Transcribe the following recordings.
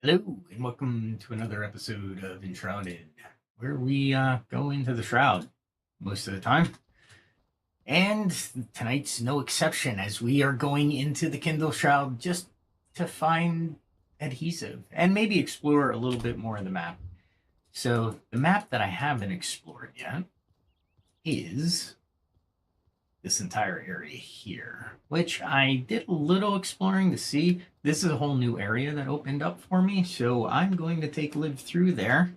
Hello, and welcome to another episode of Enshrouded, where we go into the shroud most of the time. And tonight's no exception, as we are going into the Kindle Shroud just to find adhesive and maybe explore a little bit more of the map. So, the map that I haven't explored yet is this entire area here, which I did a little exploring to see. This is a whole new area that opened up for me, so I'm going to take Liv through there.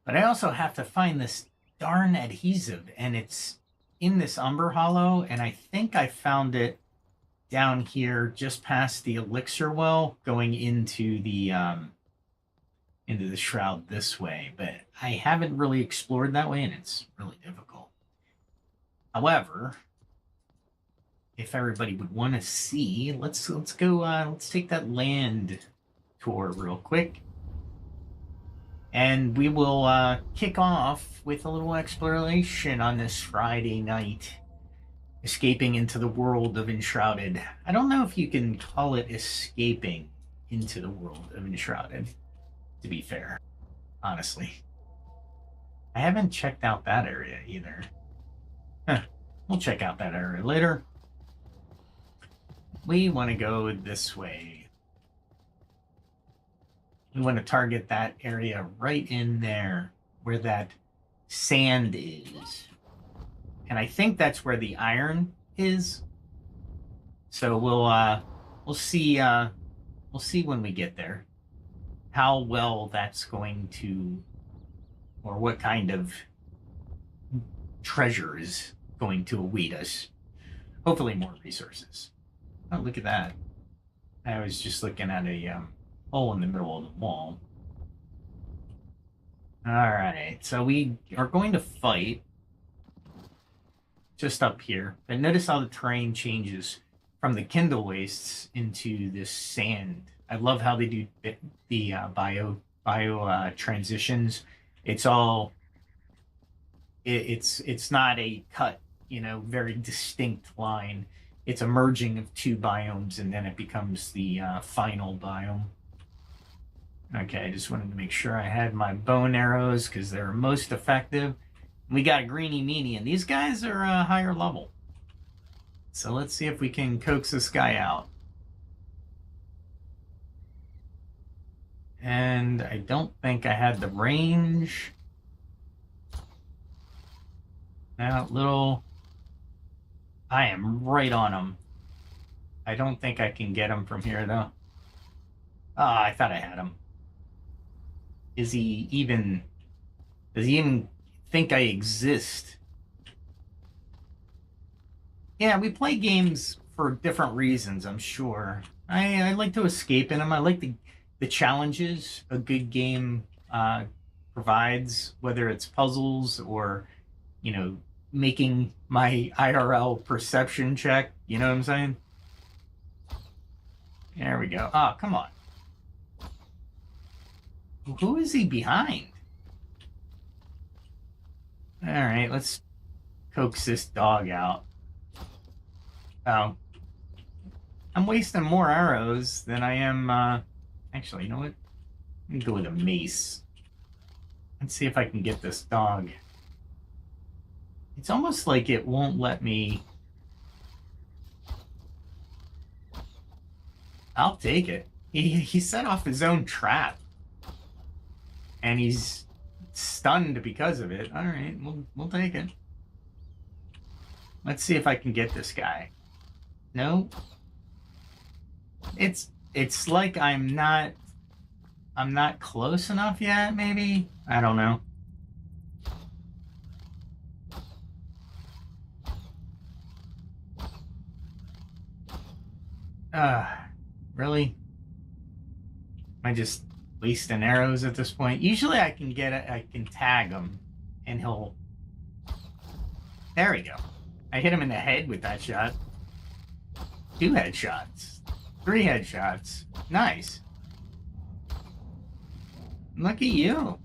But I also have to find this darn adhesive, and it's in this Umber Hollow, and I think I found it down here just past the elixir well, going into the shroud this way. But I haven't really explored that way, and it's really difficult. However, if everybody would want to see, let's go. Let's take that land tour real quick, and we will kick off with a little exploration on this Friday night, escaping into the world of Enshrouded. I don't know if you can call it escaping into the world of Enshrouded, to be fair, honestly. I haven't checked out that area either. We'll check out that area later. We want to go this way. We want to target that area right in there where that sand is. And I think that's where the iron is. So we'll see when we get there how well that's going to, or what kind of treasure is going to await us. Hopefully more resources. Oh, look at that. I was just looking at a hole in the middle of the wall. Alright, so we are going to fight just up here. But notice how the terrain changes from the Kindlewastes into this sand. I love how they do the bio transitions. It's all... It's not a cut, very distinct line. It's a merging of two biomes, and then it becomes the final biome. Okay, I just wanted to make sure I had my bow and arrows, because they're most effective. We got a greeny meanie, and these guys are a higher level. So let's see if we can coax this guy out. And I don't think I had the range. That little... I am right on him. I don't think I can get him from here, though. Ah, I thought I had him. Does he even think I exist? Yeah, we play games for different reasons, I'm sure. I like to escape in them. I like the challenges a good game provides, whether it's puzzles or, making my IRL perception check. You know what I'm saying? There we go. Oh, come on. Who is he behind? All right, let's coax this dog out. Oh. I'm wasting more arrows than I am... Actually, you know what? Let me go with a mace. Let's see if I can get this dog. It's almost like it won't let me... I'll take it. He set off his own trap. And he's stunned because of it. All right, we'll take it. Let's see if I can get this guy. No. It's like I'm not close enough yet, maybe? I don't know. Really? Am I just wasting arrows at this point? Usually I can get it, I can tag him, and he'll... There we go. I hit him in the head with that shot. 2 headshots. 3 headshots. Nice. Look at you.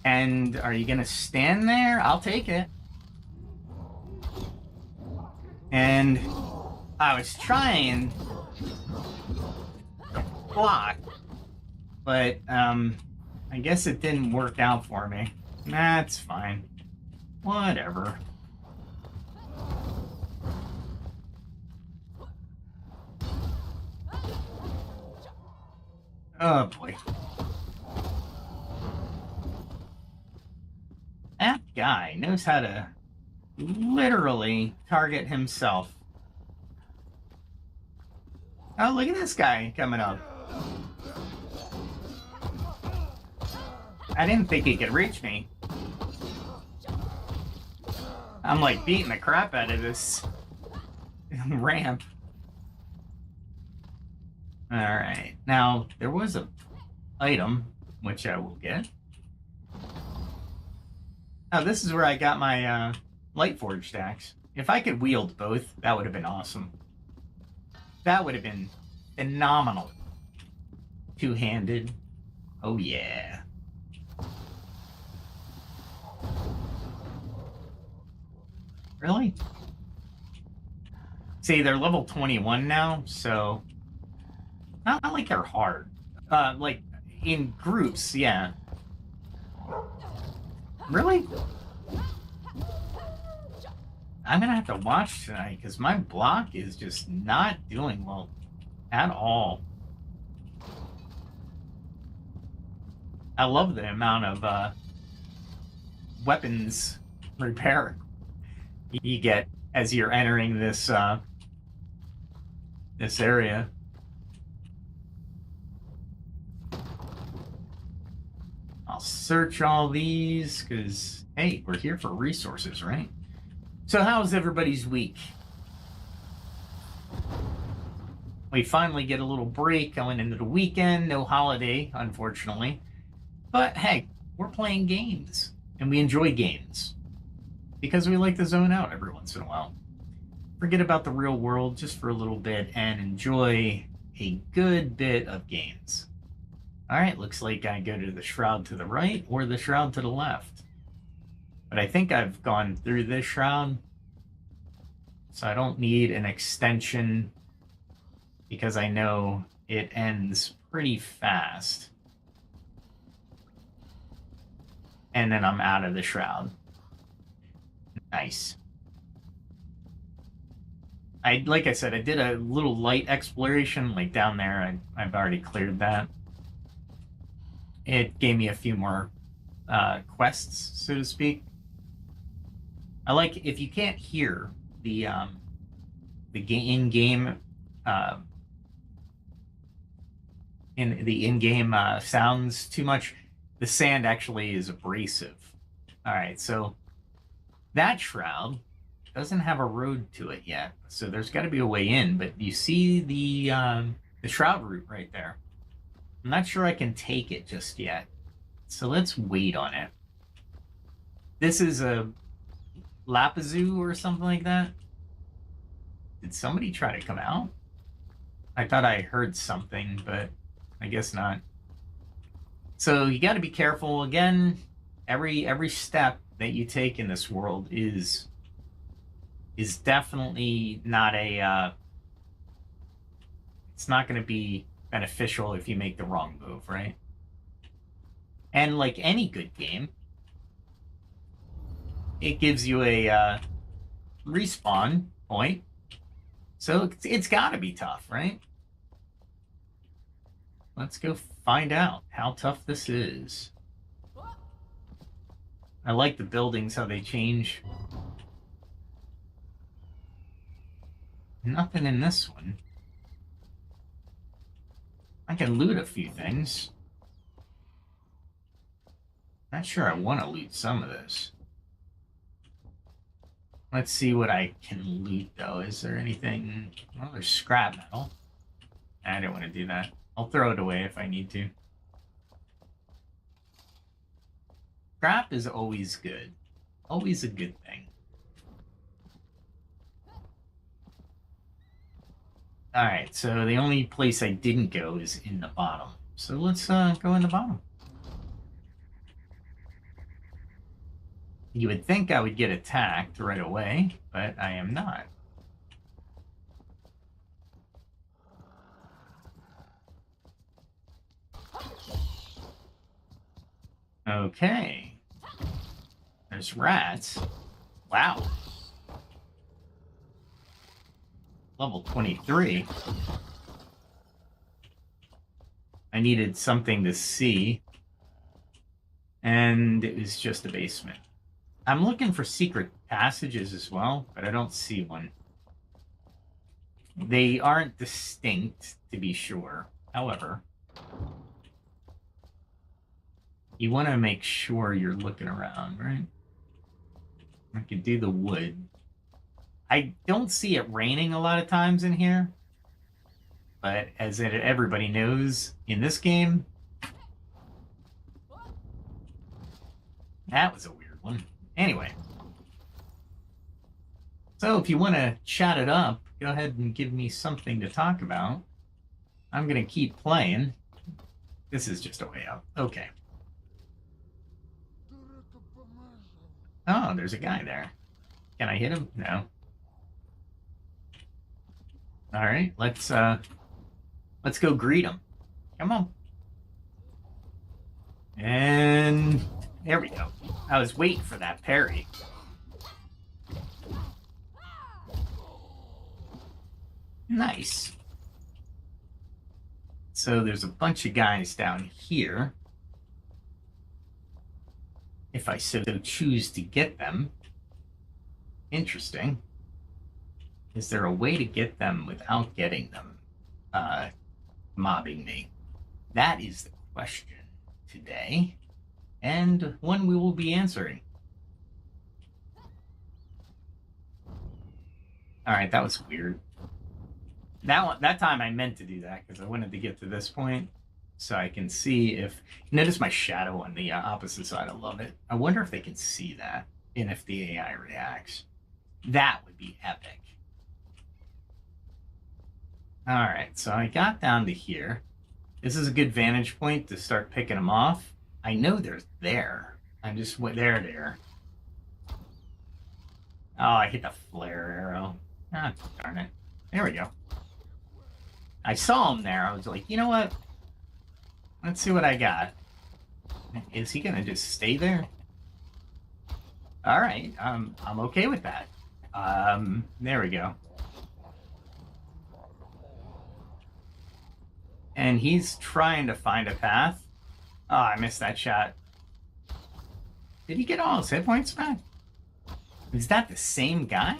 And are you gonna stand there? I'll take it. And I was trying block. But, I guess it didn't work out for me. That's fine. Whatever. Oh, boy. That guy knows how to literally target himself. Oh, look at this guy coming up. I didn't think he could reach me. I'm like beating the crap out of this ramp. Alright, now there was a item, which I will get. Oh, this is where I got my light forge stacks. If I could wield both, that would have been awesome. That would have been phenomenal. Two-handed. Oh yeah. Really? See, they're level 21 now, so not like they're hard. Like in groups, yeah. Really? I'm gonna have to watch tonight because my block is just not doing well at all. I love the amount of weapons repair you get as you're entering this this area. I'll search all these because, hey, we're here for resources, right? So how's everybody's week? We finally get a little break going into the weekend. No holiday, unfortunately. But hey, we're playing games, and we enjoy games because we like to zone out every once in a while. Forget about the real world just for a little bit and enjoy a good bit of games. All right, looks like I go to the shroud to the right or the shroud to the left. But I think I've gone through this shroud, so I don't need an extension because I know it ends pretty fast. And then I'm out of the shroud. Nice. Like I said, I did a little light exploration, like down there. I've already cleared that. It gave me a few more quests, so to speak. I like if you can't hear the in-game sounds too much, the sand actually is abrasive. All right, so that shroud doesn't have a road to it yet, so there's got to be a way in. But you see the shroud route right there. I'm not sure I can take it just yet, so let's wait on it. This is a Lapazoo or something like that. Did somebody try to come out? I thought I heard something, but I guess not. So you got to be careful. Again, every step that you take in this world is definitely not a it's not going to be beneficial if you make the wrong move, right? And like any good game, it gives you a respawn point, so it's got to be tough, right? Let's go find out how tough this is. I like the buildings, how they change. Nothing in this one. I can loot a few things. Not sure I want to loot some of this. Let's see what I can loot, though. Is there anything? Well, there's scrap metal. I don't want to do that. I'll throw it away if I need to. Scrap is always good. Always a good thing. Alright, so the only place I didn't go is in the bottom. So let's go in the bottom. You would think I would get attacked right away, but I am not. Okay. There's rats. Wow. Level 23. I needed something to see. And it was just a basement. I'm looking for secret passages as well, but I don't see one. They aren't distinct, to be sure. However, you want to make sure you're looking around, right? I can do the wood. I don't see it raining a lot of times in here. But as everybody knows, in this game, that was a weird one. Anyway. So if you want to chat it up, go ahead and give me something to talk about. I'm going to keep playing. This is just a way out. Okay. Oh, there's a guy there. Can I hit him? No. All right, let's go greet him. Come on. And there we go. I was waiting for that parry. Nice. So there's a bunch of guys down here. If I so choose to get them. Interesting. Is there a way to get them without getting them mobbing me? That is the question today, and one we will be answering. All right, that was weird. That time I meant to do that because I wanted to get to this point so I can see if... Notice my shadow on the opposite side. I love it. I wonder if they can see that and if the AI reacts. That would be epic. All right, so I got down to here. This is a good vantage point to start picking them off. I know they're there. I'm just there. Oh, I hit the flare arrow. Ah, darn it. There we go. I saw him there. I was like, you know what? Let's see what I got. Is he gonna just stay there? All right, I'm okay with that. There we go. And he's trying to find a path. Oh, I missed that shot. Did he get all his hit points back? Is that the same guy?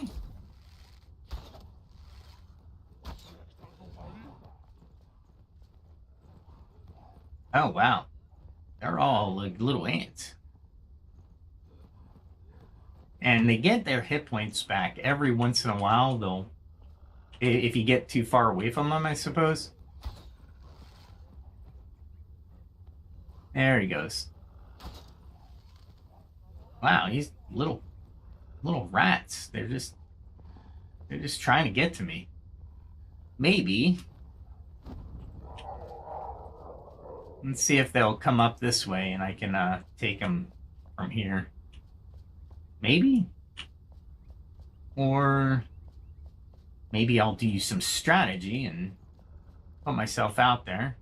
Oh, wow. They're all like little ants. And they get their hit points back every once in a while, though. If you get too far away from them, I suppose. There he goes. Wow, he's little rats. They're just trying to get to me. Maybe. Let's see if they'll come up this way and I can take them from here. Maybe? Or maybe I'll do some strategy and put myself out there.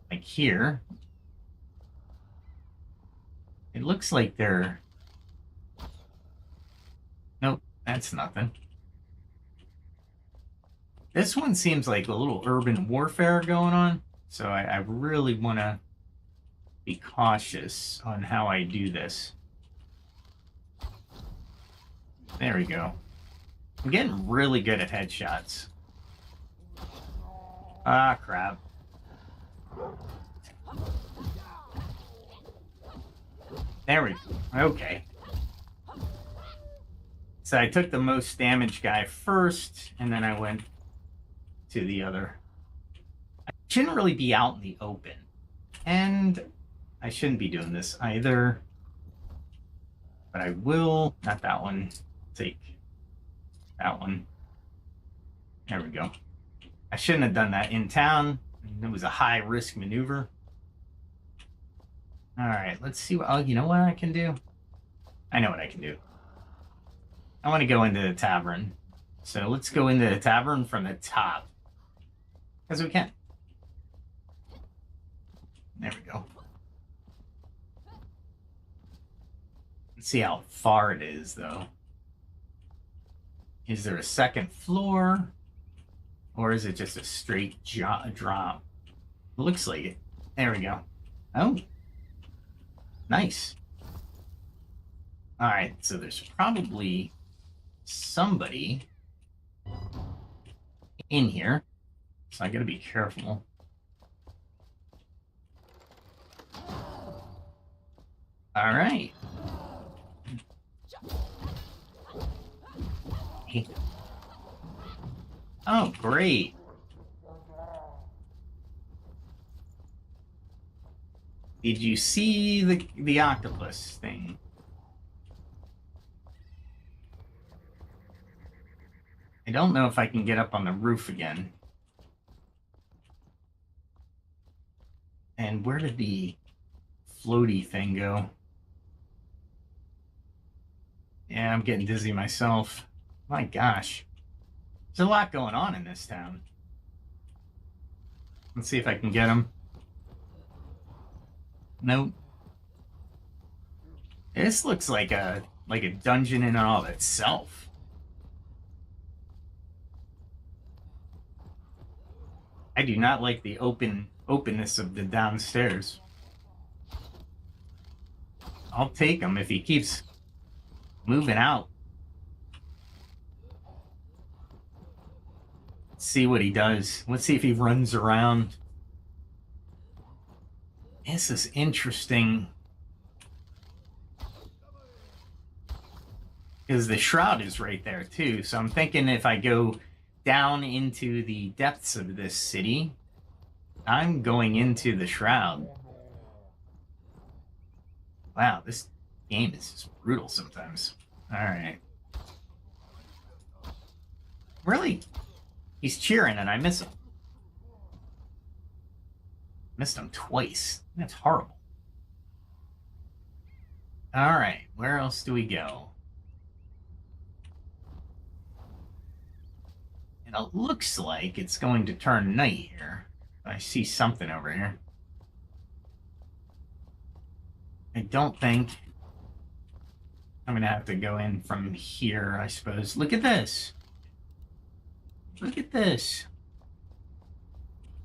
Like here. It looks like they're... Nope, that's nothing. This one seems like a little urban warfare going on, so I really want to be cautious on how I do this. There we go. I'm getting really good at headshots. Ah, crap. There we go. Okay. So I took the most damage guy first, and then I went to the other. I shouldn't really be out in the open. And I shouldn't be doing this either. But I will, not that one, take that one. There we go. I shouldn't have done that in town. It was a high-risk maneuver. All right, let's see what... Oh, you know what I can do? I know what I can do. I want to go into the tavern. So let's go into the tavern from the top. Because we can. There we go. Let's see how far it is, though. Is there a second floor? Or is it just a straight drop? Looks like it. There we go. Oh. Nice. Alright, so there's probably somebody in here. So I gotta be careful. Alright. Oh, great. Did you see the octopus thing? I don't know if I can get up on the roof again. And where did the floaty thing go? Yeah, I'm getting dizzy myself. My gosh. There's a lot going on in this town. Let's see if I can get him. Nope. This looks like a dungeon in and of itself. I do not like the openness of the downstairs. I'll take him if he keeps moving out. Let's see what he does. Let's see if he runs around. This is interesting. Because the shroud is right there too. So I'm thinking if I go down into the depths of this city, I'm going into the shroud. Wow, this game is just brutal sometimes. Alright. Really? He's cheering and I miss him. Missed him twice. That's horrible. Alright, where else do we go? And it looks like it's going to turn night here. I see something over here. I don't think I'm going to have to go in from here, I suppose. Look at this. Look at this.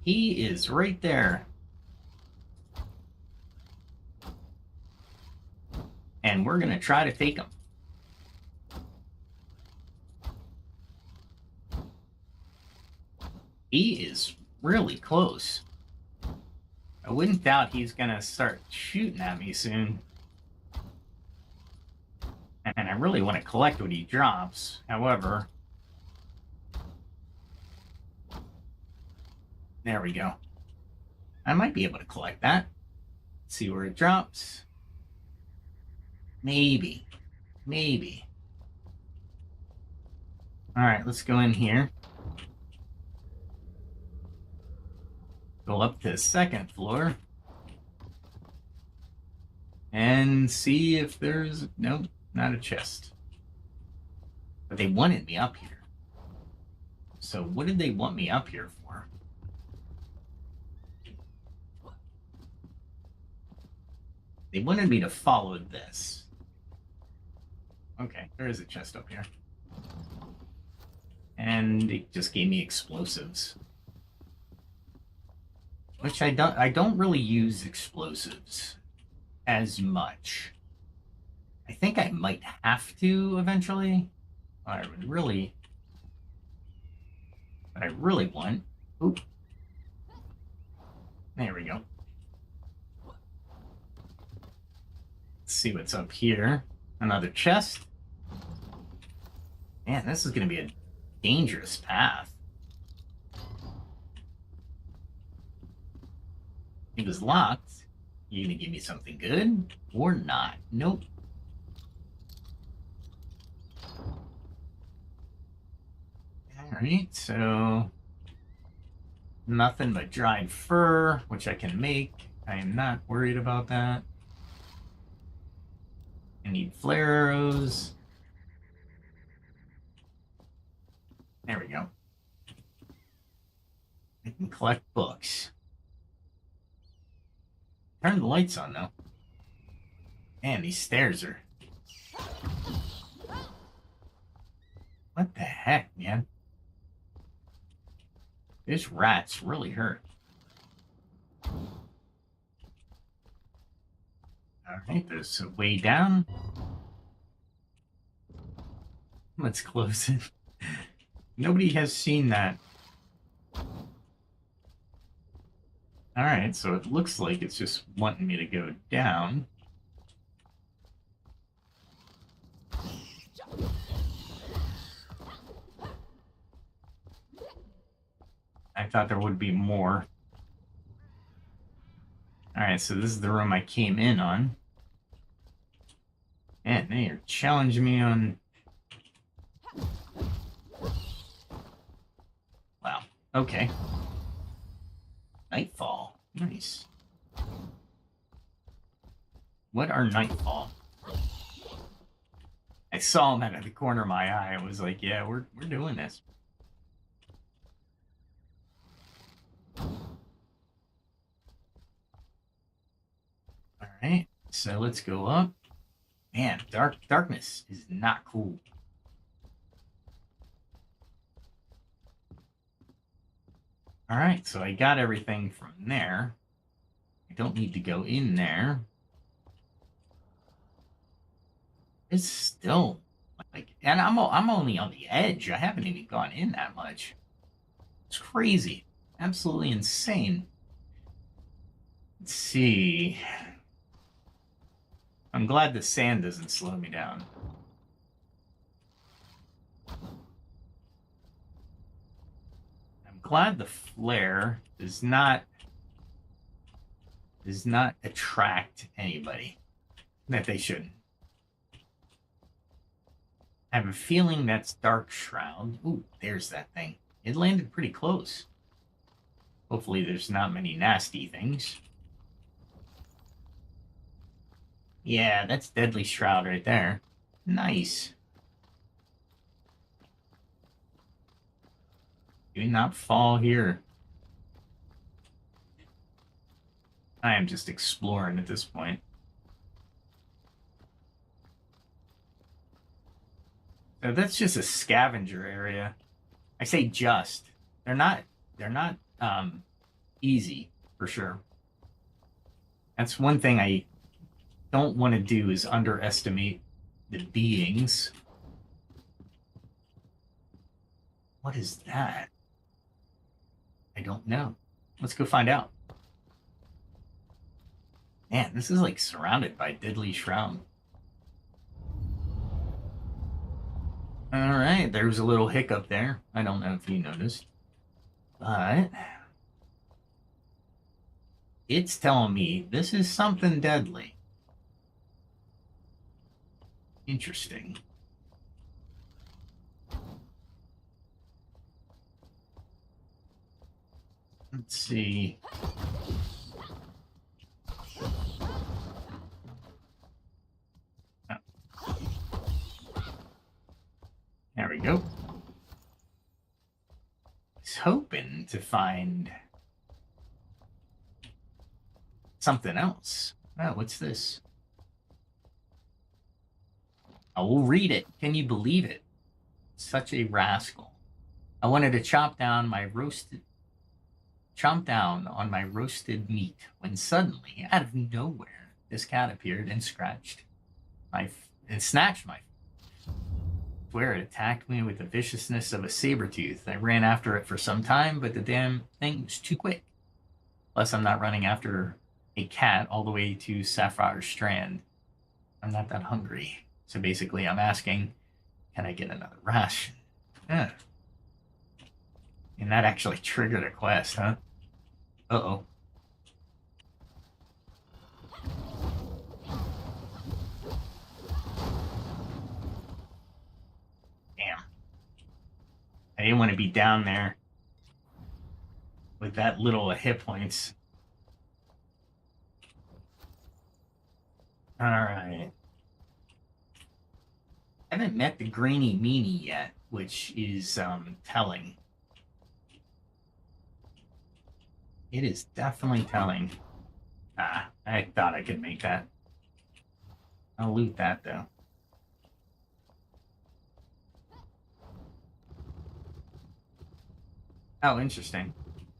He is right there. And we're going to try to take him. He is really close. I wouldn't doubt he's going to start shooting at me soon. And I really want to collect what he drops. However, there we go. I might be able to collect that. See where it drops. Maybe. Maybe. Alright, let's go in here. Go up to the second floor. And see if there's... Nope, not a chest. But they wanted me up here. So what did they want me up here for? They wanted me to follow this. Okay, there is a chest up here. And it just gave me explosives. Which I don't really use explosives as much. I think I might have to eventually. What I really want. Oop. There we go. Let's see what's up here. Another chest. Man, this is going to be a dangerous path. It was locked. You gonna give me something good or not? Nope. Alright, so nothing but dried fur, which I can make. I am not worried about that. I need flare arrows. There we go. I can collect books. Turn the lights on, though. Man, these stairs are What the heck, man? This rats really hurt. Alright, there's a way down. Let's close it. Nobody has seen that. Alright, so it looks like it's just wanting me to go down. I thought there would be more. Alright, so this is the room I came in on. Man, they are challenging me on... Wow, okay. Nightfall. Nice. What are nightfall? I saw him out of the corner of my eye. I was like, yeah, we're doing this. Alright, so let's go up. Man, darkness is not cool. Alright, so I got everything from there. I don't need to go in there. It's still like, and I'm only on the edge. I haven't even gone in that much. It's crazy. Absolutely insane. Let's see. I'm glad the sand doesn't slow me down. I'm glad the flare does not attract anybody that they shouldn't. I have a feeling that's Dark Shroud. Ooh, there's that thing. It landed pretty close. Hopefully there's not many nasty things. Yeah, that's Deadly Shroud right there. Nice. Do not fall here. I am just exploring at this point. So that's just a scavenger area. I say just. They're not easy, for sure. That's one thing I don't want to do, is underestimate the beings. What is that? I don't know. Let's go find out. Man, this is like surrounded by Deadly Shroud. Alright, there was a little hiccup there. I don't know if you noticed. But it's telling me this is something deadly. Interesting. Let's see. Oh. There we go. I was hoping to find something else. Oh, what's this? I will read it. Can you believe it? Such a rascal. I wanted to chomp down on my roasted meat when suddenly, out of nowhere, this cat appeared and snatched my. I swear it attacked me with the viciousness of a saber tooth. I ran after it for some time, but the damn thing was too quick. Plus, I'm not running after a cat all the way to Sapphire Strand. I'm not that hungry. So basically, I'm asking, can I get another ration? Yeah. And that actually triggered a quest, huh? Uh-oh. Damn. I didn't want to be down there with that little hit points. Alright. I haven't met the Grainy Meanie yet, which is telling. It is definitely telling. Ah, I thought I could make that. I'll loot that, though. Oh, interesting.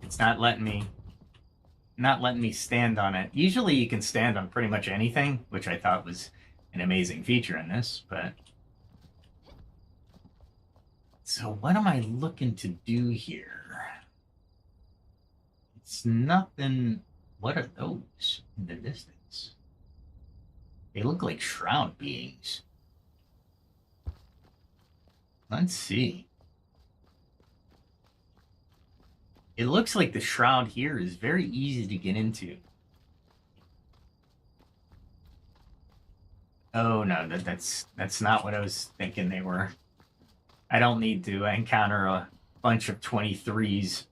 It's not letting me stand on it. Usually you can stand on pretty much anything, which I thought was an amazing feature in this, but... So what am I looking to do here? It's nothing... What are those in the distance? They look like shroud beings. Let's see. It looks like the shroud here is very easy to get into. Oh no, that's not what I was thinking they were. I don't need to encounter a bunch of 23s.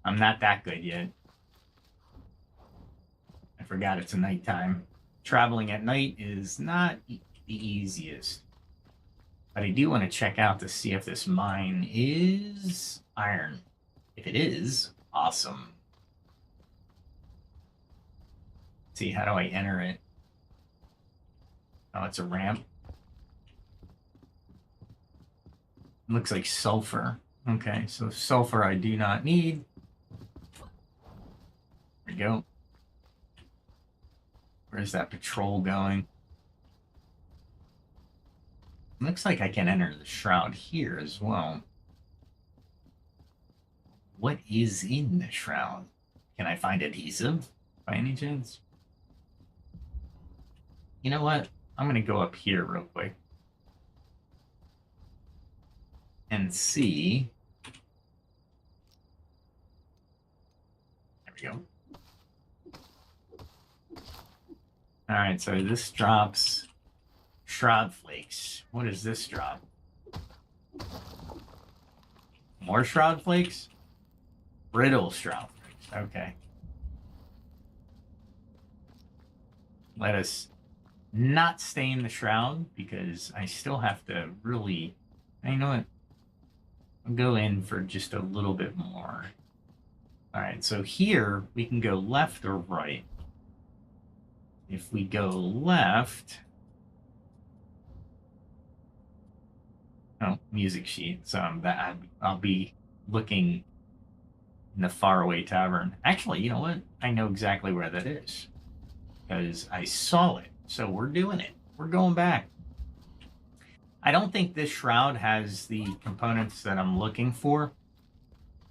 I'm not that good yet. I forgot it's a nighttime. Traveling at night is not the easiest. But I do want to check out to see if this mine is iron. If it is, awesome. Let's see, how do I enter it? Oh, it's a ramp. It looks like sulfur. Okay, so sulfur I do not need. There we go. Where's that patrol going? Looks like I can enter the shroud here as well. What is in the shroud? Can I find adhesive by any chance? You know what? I'm going to go up here real quick and see. There we go. All right, so this drops shroud flakes. What does this drop? More shroud flakes? Brittle shroud flakes. Okay. Let us not stay in the shroud because I still have to really... You know what? I'll go in for just a little bit more. All right, so here we can go left or right. If we go left... Oh, music sheet. So I'll be looking in the faraway tavern. Actually, you know what? I know exactly where that is because I saw it. So we're doing it. We're going back. I don't think this shroud has the components that I'm looking for.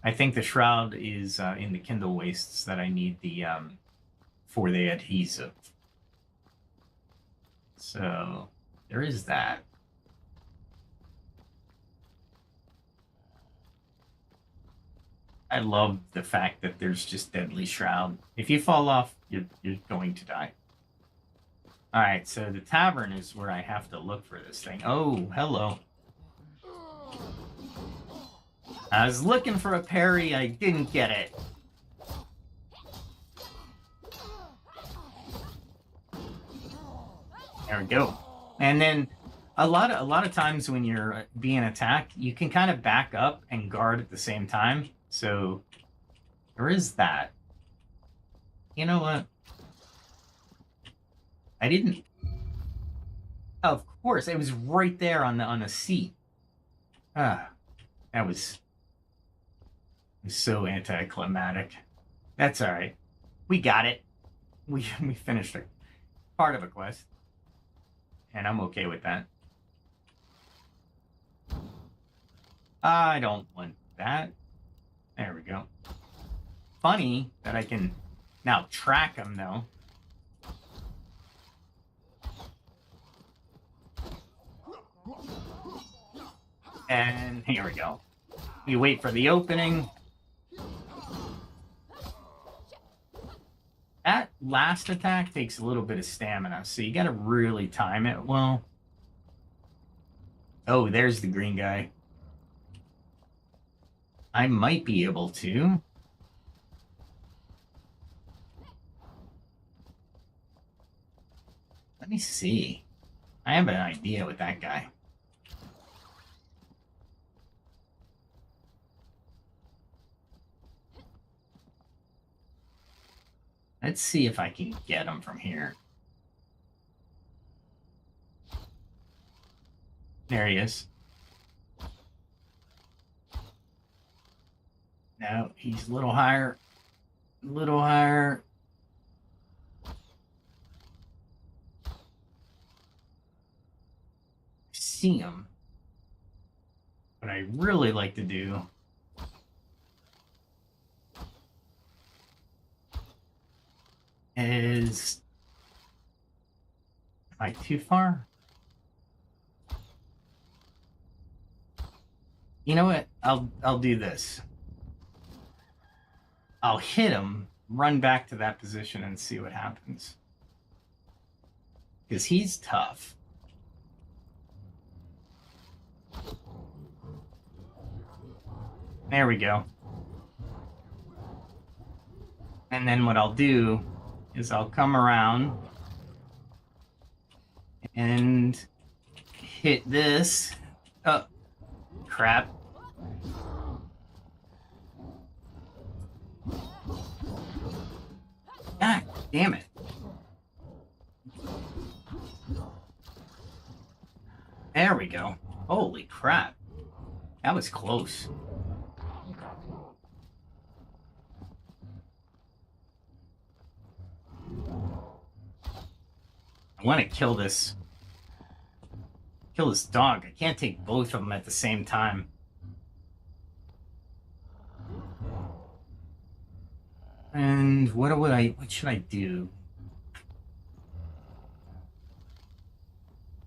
I think the shroud is in the Kindlewastes that I need the for the adhesive. So there is that. I love the fact that there's just deadly shroud. If you fall off, you're going to die. All right, so the tavern is where I have to look for this thing. Oh, hello. I was looking for a parry. I didn't get it. There we go. And then a lot of times when you're being attacked, you can kind of back up and guard at the same time. So there is that. You know what? I didn't. Of course, it was right there on the seat. Ah, that was so anticlimactic. That's all right. We got it. We finished a part of a quest, and I'm okay with that. I don't want that. There we go. Funny that I can now track them, though. And here we go. We wait for the opening. That last attack takes a little bit of stamina, so you gotta really time it well. Oh, there's the green guy. I might be able to. Let me see. I have an idea with that guy. Let's see if I can get him from here. There he is. No, he's a little higher. A little higher. See him. What I really like to do is, am I too far? You know what? I'll do this. I'll hit him, run back to that position, and see what happens. Because he's tough. There we go. And then what I'll do is I'll come around and hit this. Oh, crap. Ah, damn it. There we go. Holy crap. That was close. I want to kill this dog. I can't take both of them at the same time. And what should I do?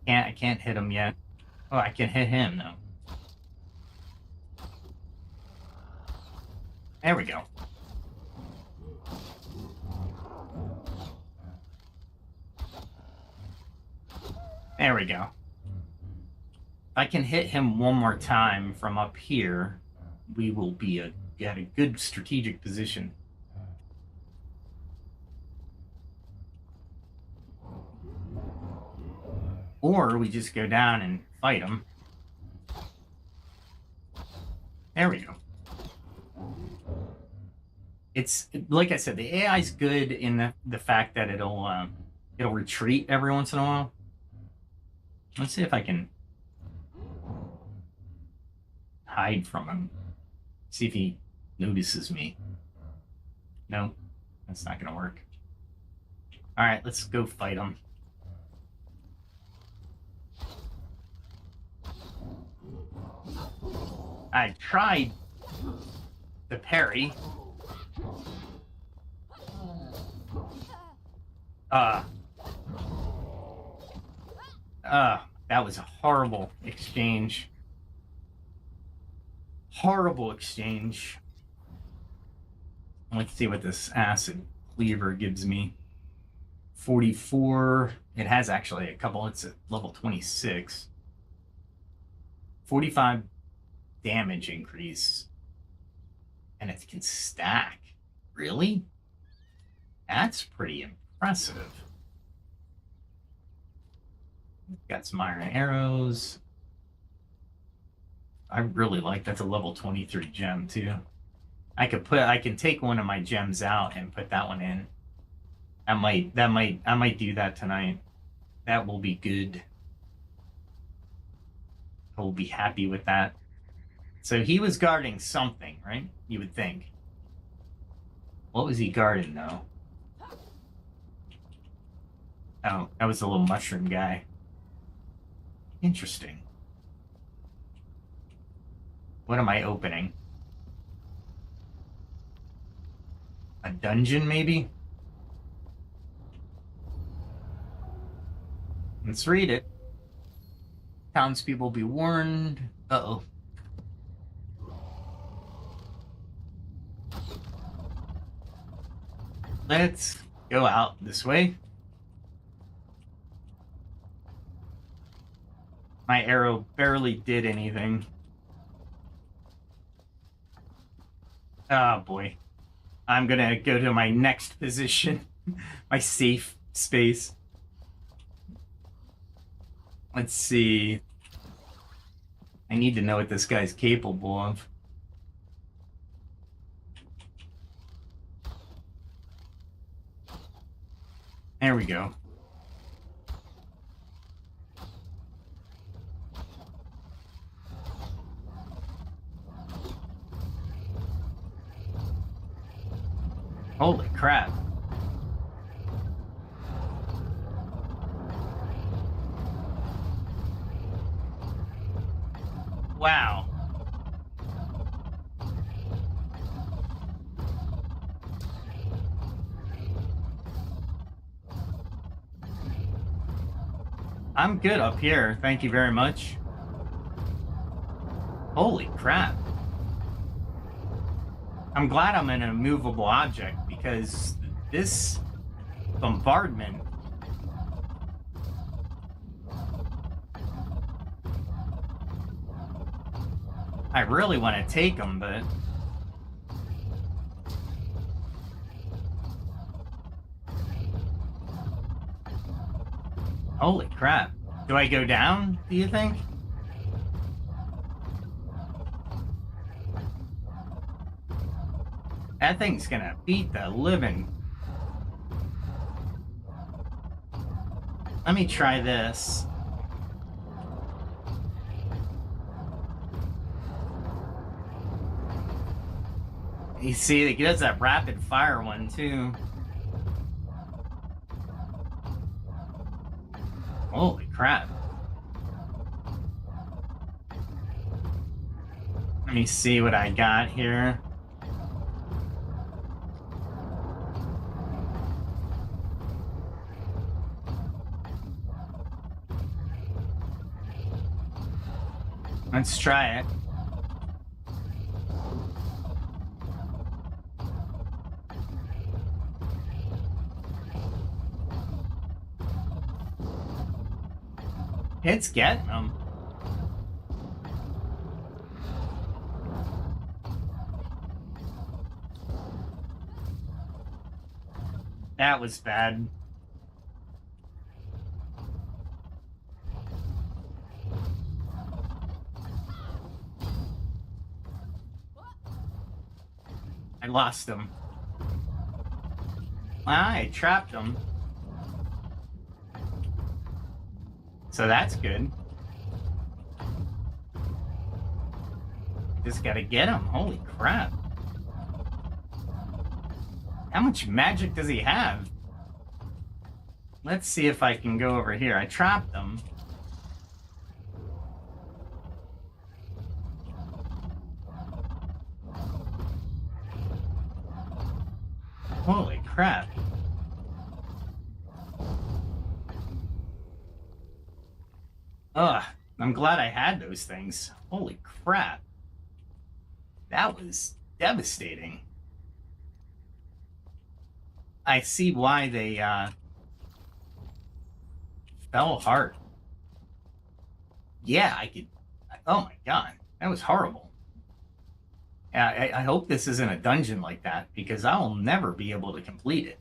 I can't hit him yet. Oh, I can hit him though. There we go. There we go. If I can hit him one more time from up here, we will be at a good strategic position. Or we just go down and fight him. There we go. It's like I said, the AI is good in the fact that it'll retreat every once in a while. Let's see if I can hide from him. See if he notices me. No, that's not gonna work. All right, let's go fight him. I tried the parry. That was a horrible exchange. Horrible exchange. Let's see what this acid cleaver gives me. 44. It has actually a couple. It's at level 26. 45 damage increase. And it can stack. Really? That's pretty impressive. Got some iron arrows. I really like that's a level 23 gem too. I can take one of my gems out and put that one in. I might do that tonight. That will be good. I will be happy with that. So he was guarding something, right? You would think. What was he guarding though? Oh, that was the little mushroom guy. Interesting. What am I opening? A dungeon, maybe? Let's read it. Townspeople be warned. Uh-oh. Let's go out this way. My arrow barely did anything. Oh boy. I'm gonna go to my next position. My safe space. Let's see. I need to know what this guy's capable of. There we go. Holy crap. Wow. I'm good up here. Thank you very much. Holy crap. I'm glad I'm in a movable object because this bombardment. I really want to take them, but holy crap. Do I go down, do you think? That thing's gonna beat the living. Let me try this. You see, it does that rapid fire one too. Holy crap. Let me see what I got here. Let's try it. It's getting them. That was bad. I lost him. I trapped him. So that's good. Just gotta get him. Holy crap. How much magic does he have? Let's see if I can go over here. I trapped him. Holy crap. Ugh, I'm glad I had those things. Holy crap. That was devastating. I see why they fell hard. Yeah, I could. Oh my god, that was horrible. I hope this isn't a dungeon like that because I will never be able to complete it.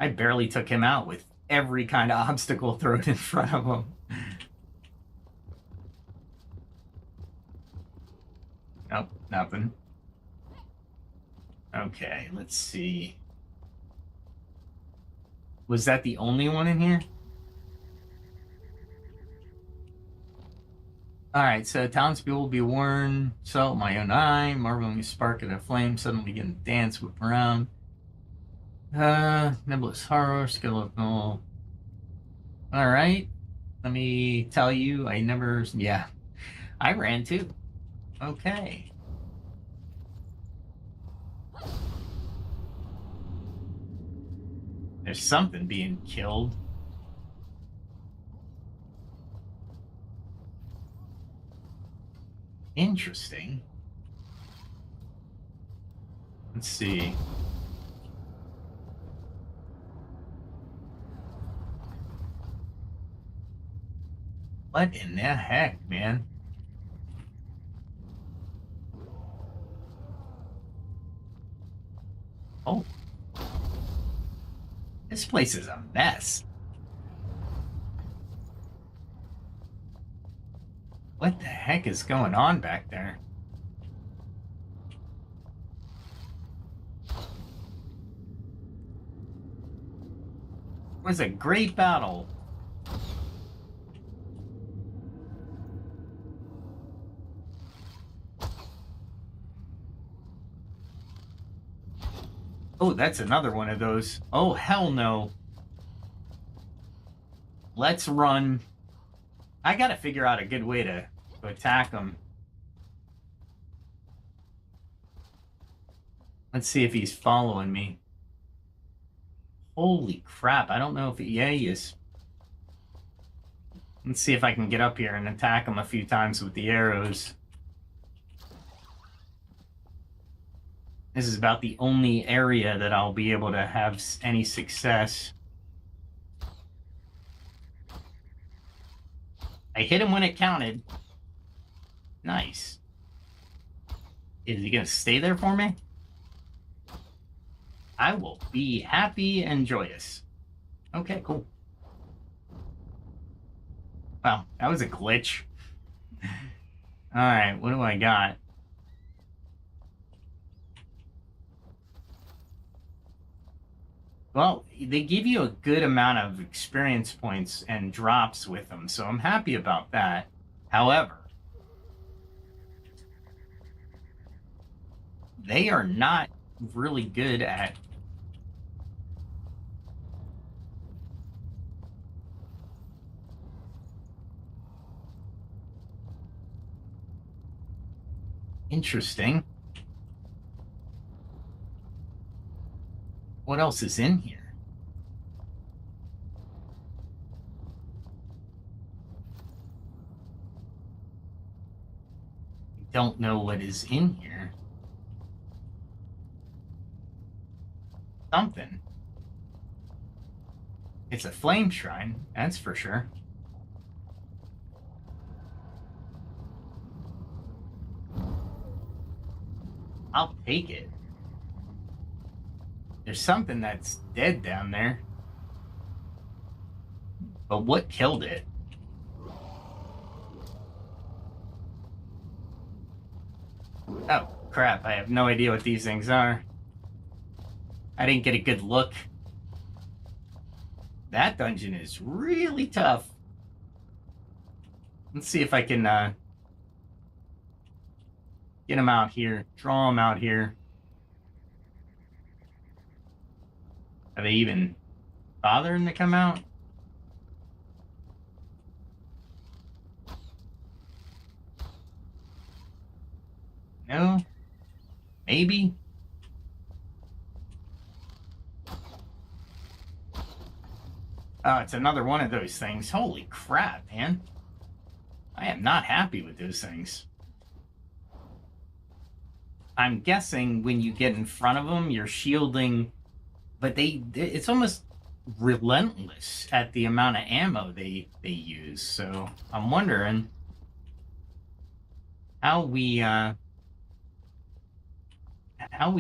I barely took him out with every kind of obstacle thrown in front of him. Nope, nothing. Okay, let's see. Was that the only one in here? Alright, so townspeople will be warned. So my own eye, marveling a spark of a flame, suddenly begin to dance, whip around. Nebulous horror, skeletal. Alright. Let me tell you, I never. Yeah. I ran too. Okay. There's something being killed. Interesting. Let's see. What in the heck, man? Oh. This place is a mess. What the heck is going on back there? It was a great battle. Oh, that's another one of those. Oh, hell no. Let's run. I gotta figure out a good way to attack him. Let's see if he's following me. Holy crap, I don't know if he... Yeah, he is. Let's see if I can get up here and attack him a few times with the arrows. This is about the only area that I'll be able to have any success. I hit him when it counted. Nice. Is he going to stay there for me? I will be happy and joyous. Okay, cool. Wow, that was a glitch. Alright, what do I got? Well, they give you a good amount of experience points and drops with them, so I'm happy about that. However, they are not really good at interesting. What else is in here? I don't know what is in here. Something. It's a flame shrine, that's for sure. I'll take it. There's something that's dead down there. But what killed it? Oh, crap. I have no idea what these things are. I didn't get a good look. That dungeon is really tough. Let's see if I can get him out here. Draw him out here. Are they even bothering to come out? No? Maybe? Oh, it's another one of those things. Holy crap, man. I am not happy with those things. I'm guessing when you get in front of them, you're shielding... But it's almost relentless at the amount of ammo they use. So I'm wondering how we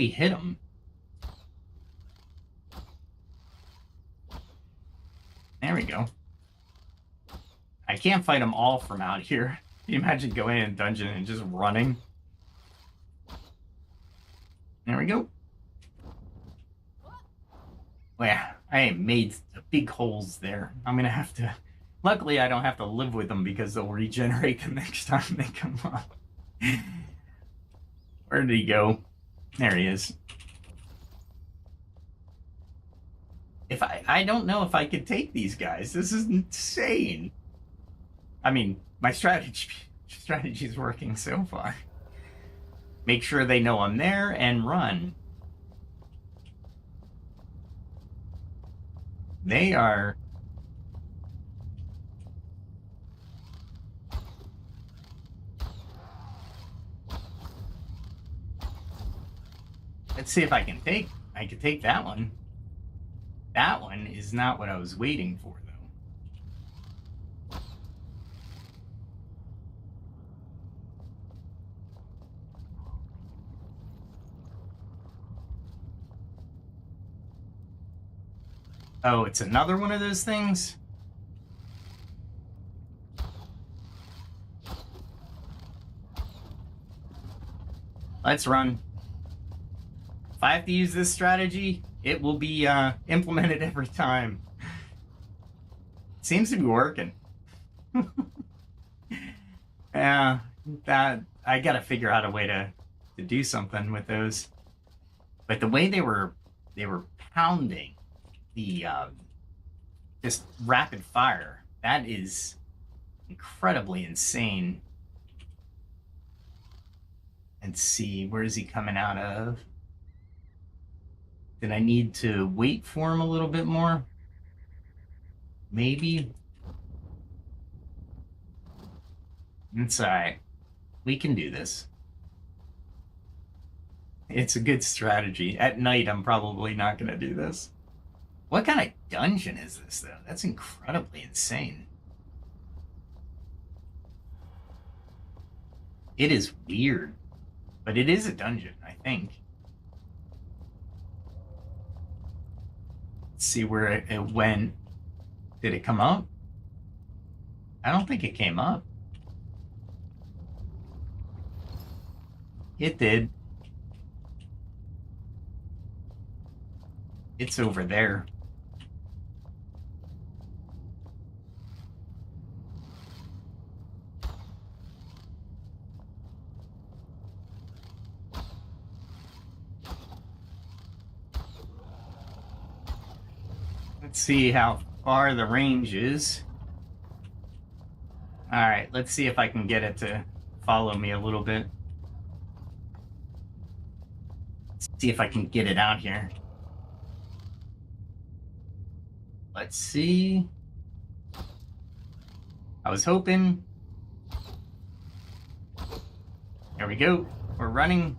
hit them. There we go. I can't fight them all from out here. Can you imagine going in a dungeon and just running? There we go. Well, I made big holes there. I'm gonna have to... Luckily, I don't have to live with them because they'll regenerate the next time they come up. Where did he go? There he is. If I don't know if I could take these guys. This is insane. I mean, my strategy is working so far. Make sure they know I'm there and run. They are... Let's see if I can take... I can take that one. That one is not what I was waiting for, though. Oh, it's another one of those things? Let's run. If I have to use this strategy, it will be implemented every time. It seems to be working. Yeah, that I gotta figure out a way to do something with those. But the way they they were pounding the just rapid fire. That is incredibly insane. And see, where is he coming out of? Did I need to wait for him a little bit more? Maybe. It's all right. We can do this. It's a good strategy. At night, I'm probably not going to do this. What kind of dungeon is this, though? That's incredibly insane. It is weird, but it is a dungeon, I think. Let's see where it went. Did it come up? I don't think it came up. It did. It's over there. Let's see how far the range is. All right, let's see if I can get it to follow me a little bit. Let's see if I can get it out here. Let's see. I was hoping. There we go. We're running.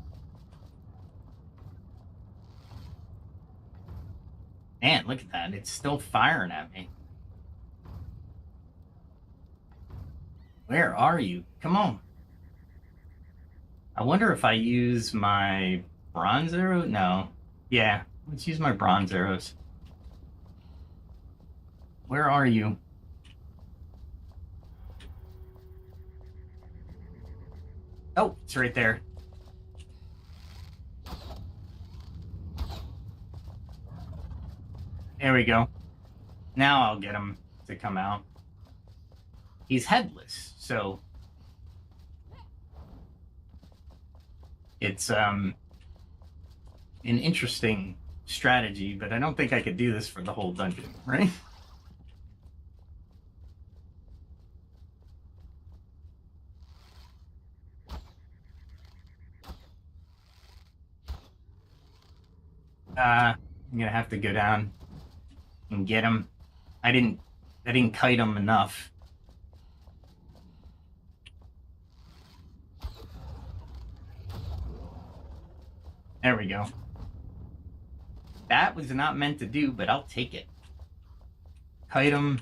Man, look at that. It's still firing at me. Where are you? Come on. I wonder if I use my bronze arrow? No. Yeah, let's use my bronze arrows. Where are you? Oh, it's right there. There we go. Now I'll get him to come out. He's headless, so it's an interesting strategy, but I don't think I could do this for the whole dungeon, right? I'm gonna have to go down and get him. I didn't kite him enough. There we go. That was not meant to do, but I'll take it. Kite him.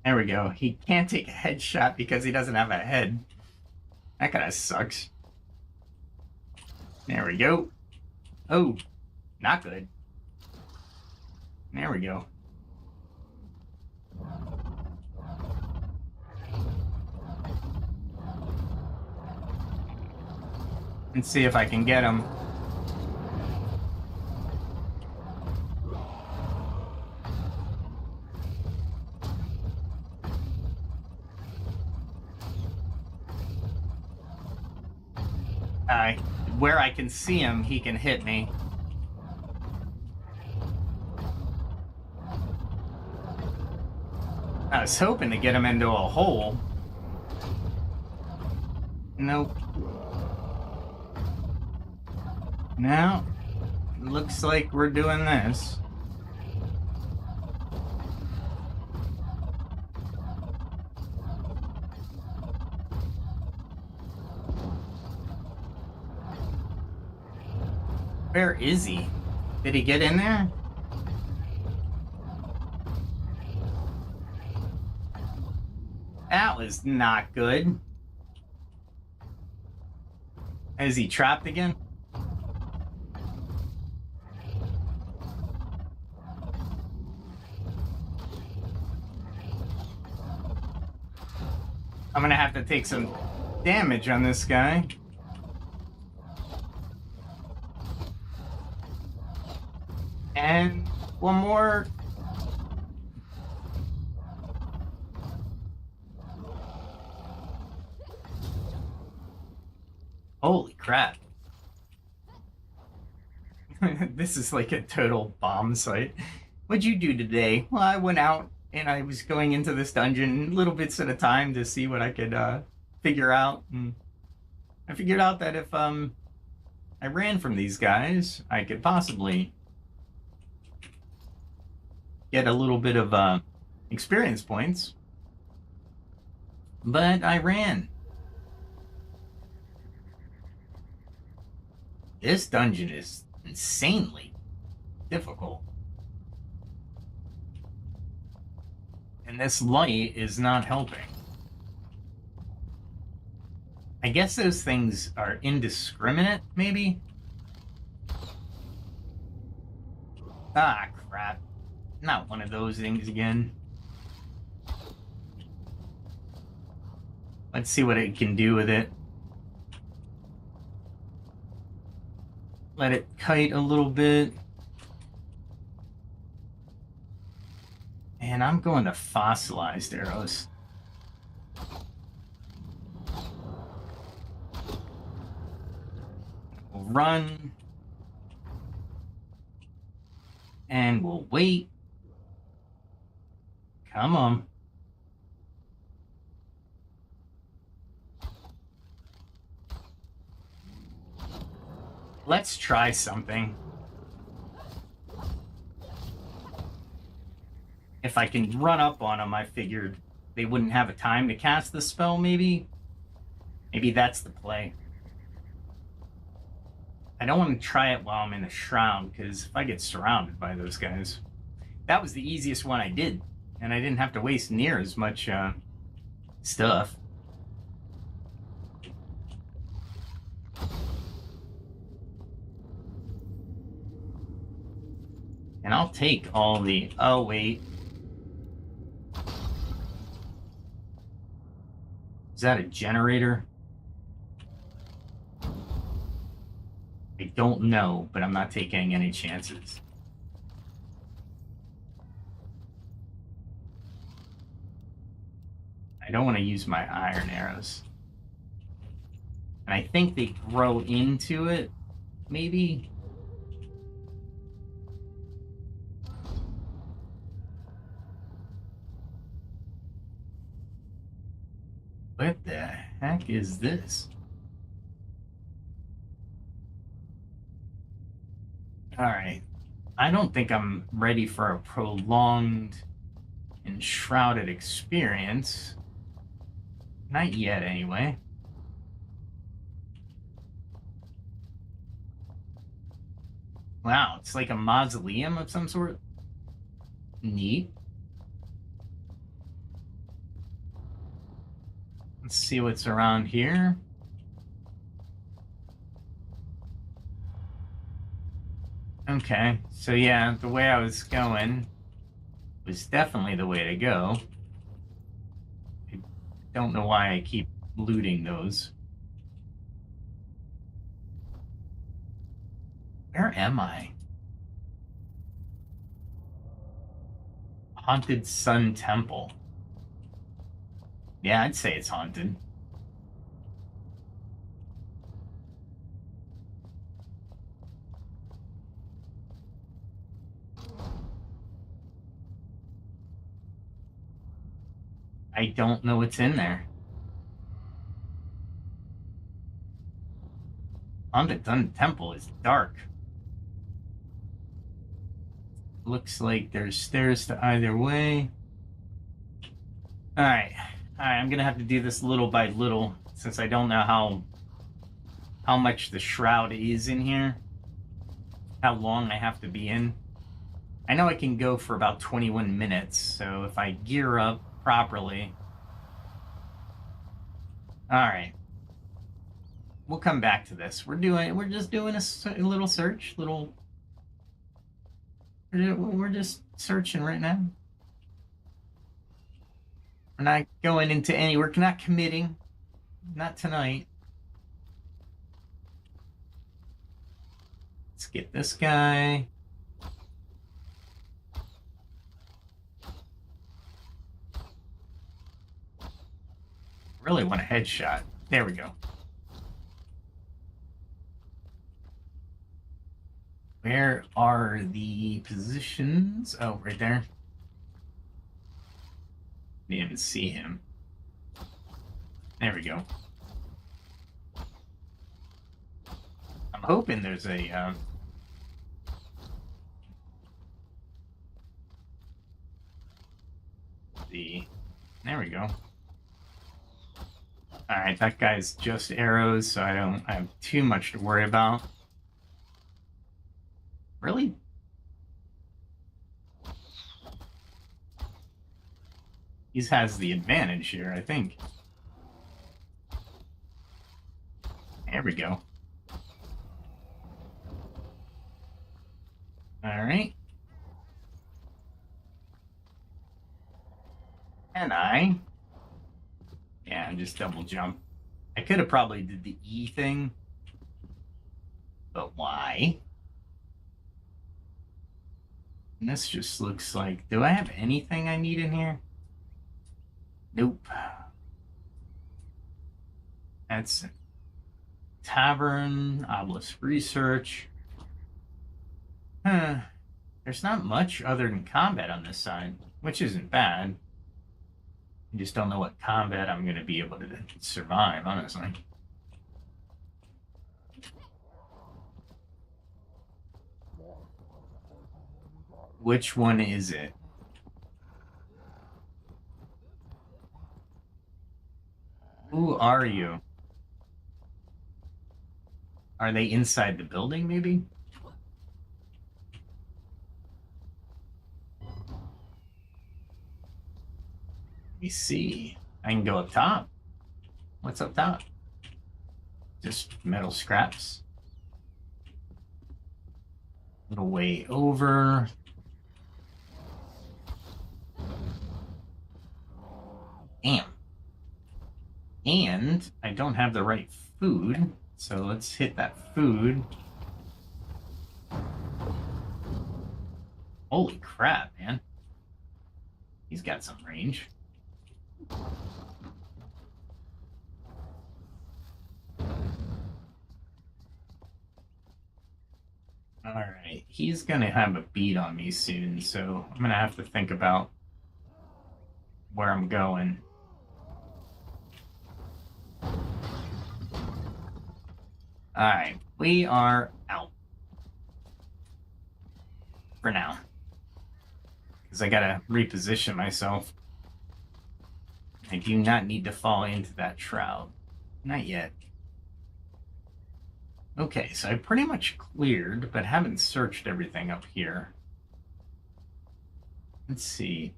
There we go. He can't take a headshot because he doesn't have a head. That kind of sucks. There we go. Oh, not good. There we go. Let's see if I can get him. Where I can see him, he can hit me. I was hoping to get him into a hole. Nope. Now, looks like we're doing this. Where is he? Did he get in there? That was not good. Is he trapped again? I'm gonna have to take some damage on this guy. And one more. Holy crap. This is like a total bomb site. What'd you do today? Well, I went out and I was going into this dungeon little bits at a time to see what I could figure out. And I figured out that if I ran from these guys, I could possibly get a little bit of experience points. But I ran. This dungeon is insanely difficult. And this light is not helping. I guess those things are indiscriminate, maybe? Ah, crap. Not one of those things again. Let's see what it can do with it. Let it kite a little bit. And I'm going to fossilized arrows. We'll run. And we'll wait. Come on. Let's try something. If I can run up on them, I figured they wouldn't have a time to cast the spell, maybe? Maybe that's the play. I don't want to try it while I'm in the shroud, because if I get surrounded by those guys... That was the easiest one I did, and I didn't have to waste near as much stuff. And I'll take all the... Oh, wait. Is that a generator? I don't know, but I'm not taking any chances. I don't want to use my iron arrows. And I think they grow into it, maybe? What the heck is this? Alright. I don't think I'm ready for a prolonged Enshrouded experience. Not yet, anyway. Wow, it's like a mausoleum of some sort. Neat. Let's see what's around here. Okay, so yeah, the way I was going was definitely the way to go. I don't know why I keep looting those. Where am I? Haunted Sun Temple. Yeah, I'd say it's haunted. I don't know what's in there. Haunted Sun Temple is dark. Looks like there's stairs to either way. Alright, I'm gonna have to do this little by little, since I don't know how much the shroud is in here. How long I have to be in. I know I can go for about 21 minutes, so if I gear up properly... Alright. We'll come back to this. We're just doing a little search, we're just searching right now. We're not going into any... We're not committing. Not tonight. Let's get this guy. Really want a headshot. There we go. Where are the positions? Oh, right there. Didn't even see him. There we go. I'm hoping there's a there we go. Alright, that guy's just arrows, so I don't have too much to worry about. Really? He has the advantage here, I think. There we go. Alright. And yeah, just double jump. I could have probably did the E thing, but why? And this just looks like, do I have anything I need in here? Nope. That's tavern, obelisk research. Huh. There's not much other than combat on this side, which isn't bad. I just don't know what combat I'm going to be able to survive, honestly. Which one is it? Who are you? Are they inside the building, maybe? Let me see. I can go up top. What's up top? Just metal scraps. Little way over. Damn. And I don't have the right food, so let's hit that food. Holy crap, man. He's got some range. Alright, he's gonna have a beat on me soon, so I'm gonna have to think about where I'm going. Alright, we are out. For now. Because I gotta reposition myself. I do not need to fall into that shroud. Not yet. Okay, so I pretty much cleared, but haven't searched everything up here. Let's see.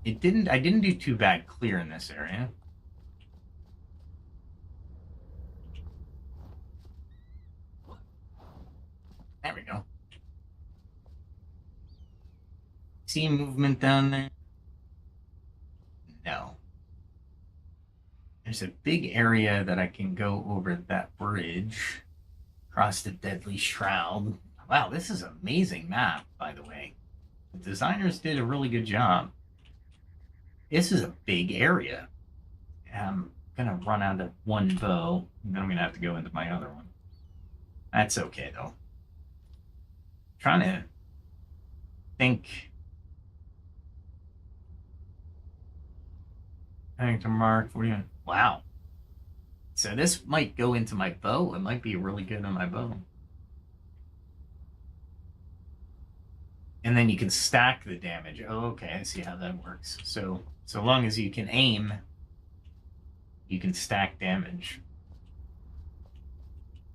I didn't do too bad clearing this area. There we go. See movement down there? No. There's a big area that I can go over that bridge. Across the deadly shroud. Wow, this is an amazing map, by the way. The designers did a really good job. This is a big area. I'm gonna run out of one bow, and then I'm gonna have to go into my other one. That's okay, though. Trying to think. Trying to mark. Wow. So this might go into my bow. It might be really good on my bow. And then you can stack the damage. Oh, okay. I see how that works. So long as you can aim, you can stack damage.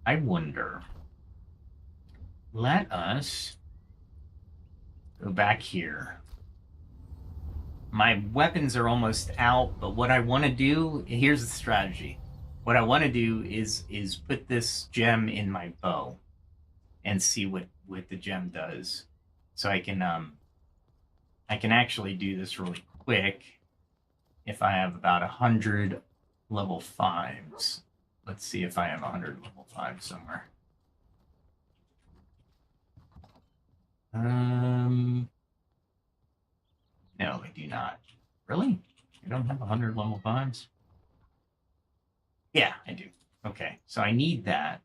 I wonder. Let us go back here. My weapons are almost out, but what I want to do, here's the strategy. What I want to do is put this gem in my bow and see what the gem does. So I can actually do this really quick if I have about 100 level 5s. Let's see if I have 100 level 5s somewhere. No, I do not. Really? I don't have 100 level 5s? Yeah, I do. Okay, so I need that.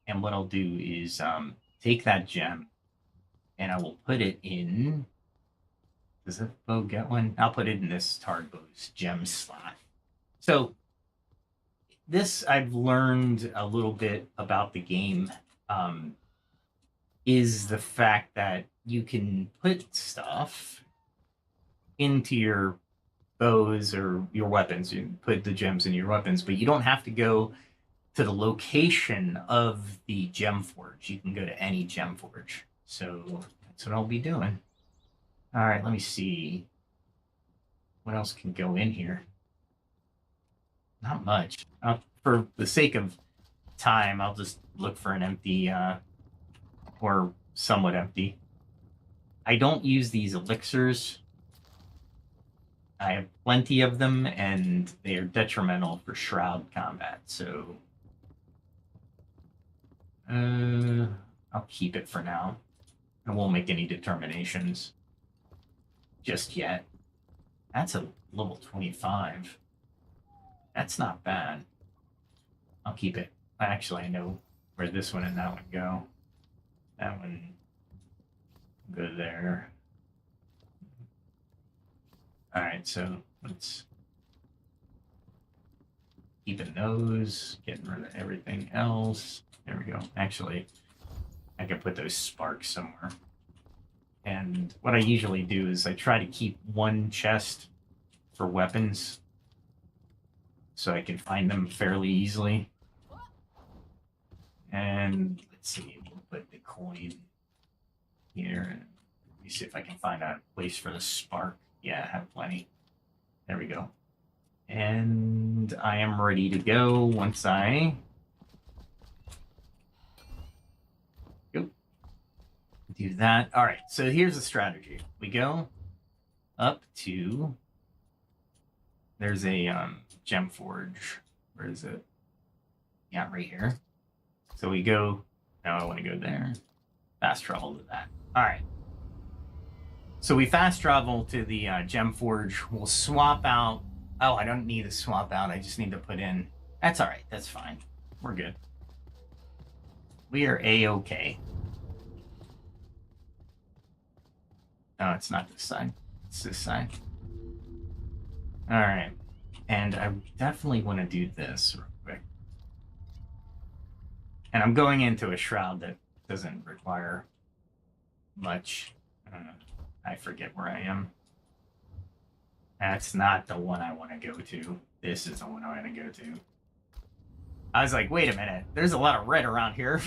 And what I'll do is take that gem and I will put it in. Does the bow get one? I'll put it in this Tarbo's gem slot. So this I've learned a little bit about the game is the fact that you can put stuff into your bows or your weapons. You put the gems in your weapons, but you don't have to go to the location of the gem forge. You can go to any gem forge. So that's what I'll be doing. All right, let me see. What else can go in here? Not much. For the sake of time, I'll just look for an empty or somewhat empty. I don't use these elixirs. I have plenty of them, and they are detrimental for Shroud combat, so I'll keep it for now. I won't make any determinations just yet. That's a level 25. That's not bad. I'll keep it. Actually, I know where this one and that one go. That one go there. All right, so let's keeping those, getting rid of everything else. There we go. Actually, I can put those sparks somewhere. And what I usually do is I try to keep one chest for weapons so I can find them fairly easily. And let's see, we'll put the coin here. Let me see if I can find a place for the spark. Yeah, I have plenty. There we go. And I am ready to go once I do that. All right, so here's the strategy. We go up to, there's a gem forge. Where is it? Yeah, right here. So we go, now I want to go there. Fast travel to that. All right. So we fast travel to the gem forge. We'll swap out. Oh, I don't need to swap out. I just need to put in. That's all right. That's fine. We're good. We are A-okay. No, it's not this side. It's this side. All right. And I definitely want to do this real quick. And I'm going into a shroud that doesn't require much. I forget where I am. That's not the one I want to go to. This is the one I want to go to. I was like, wait a minute. There's a lot of red around here.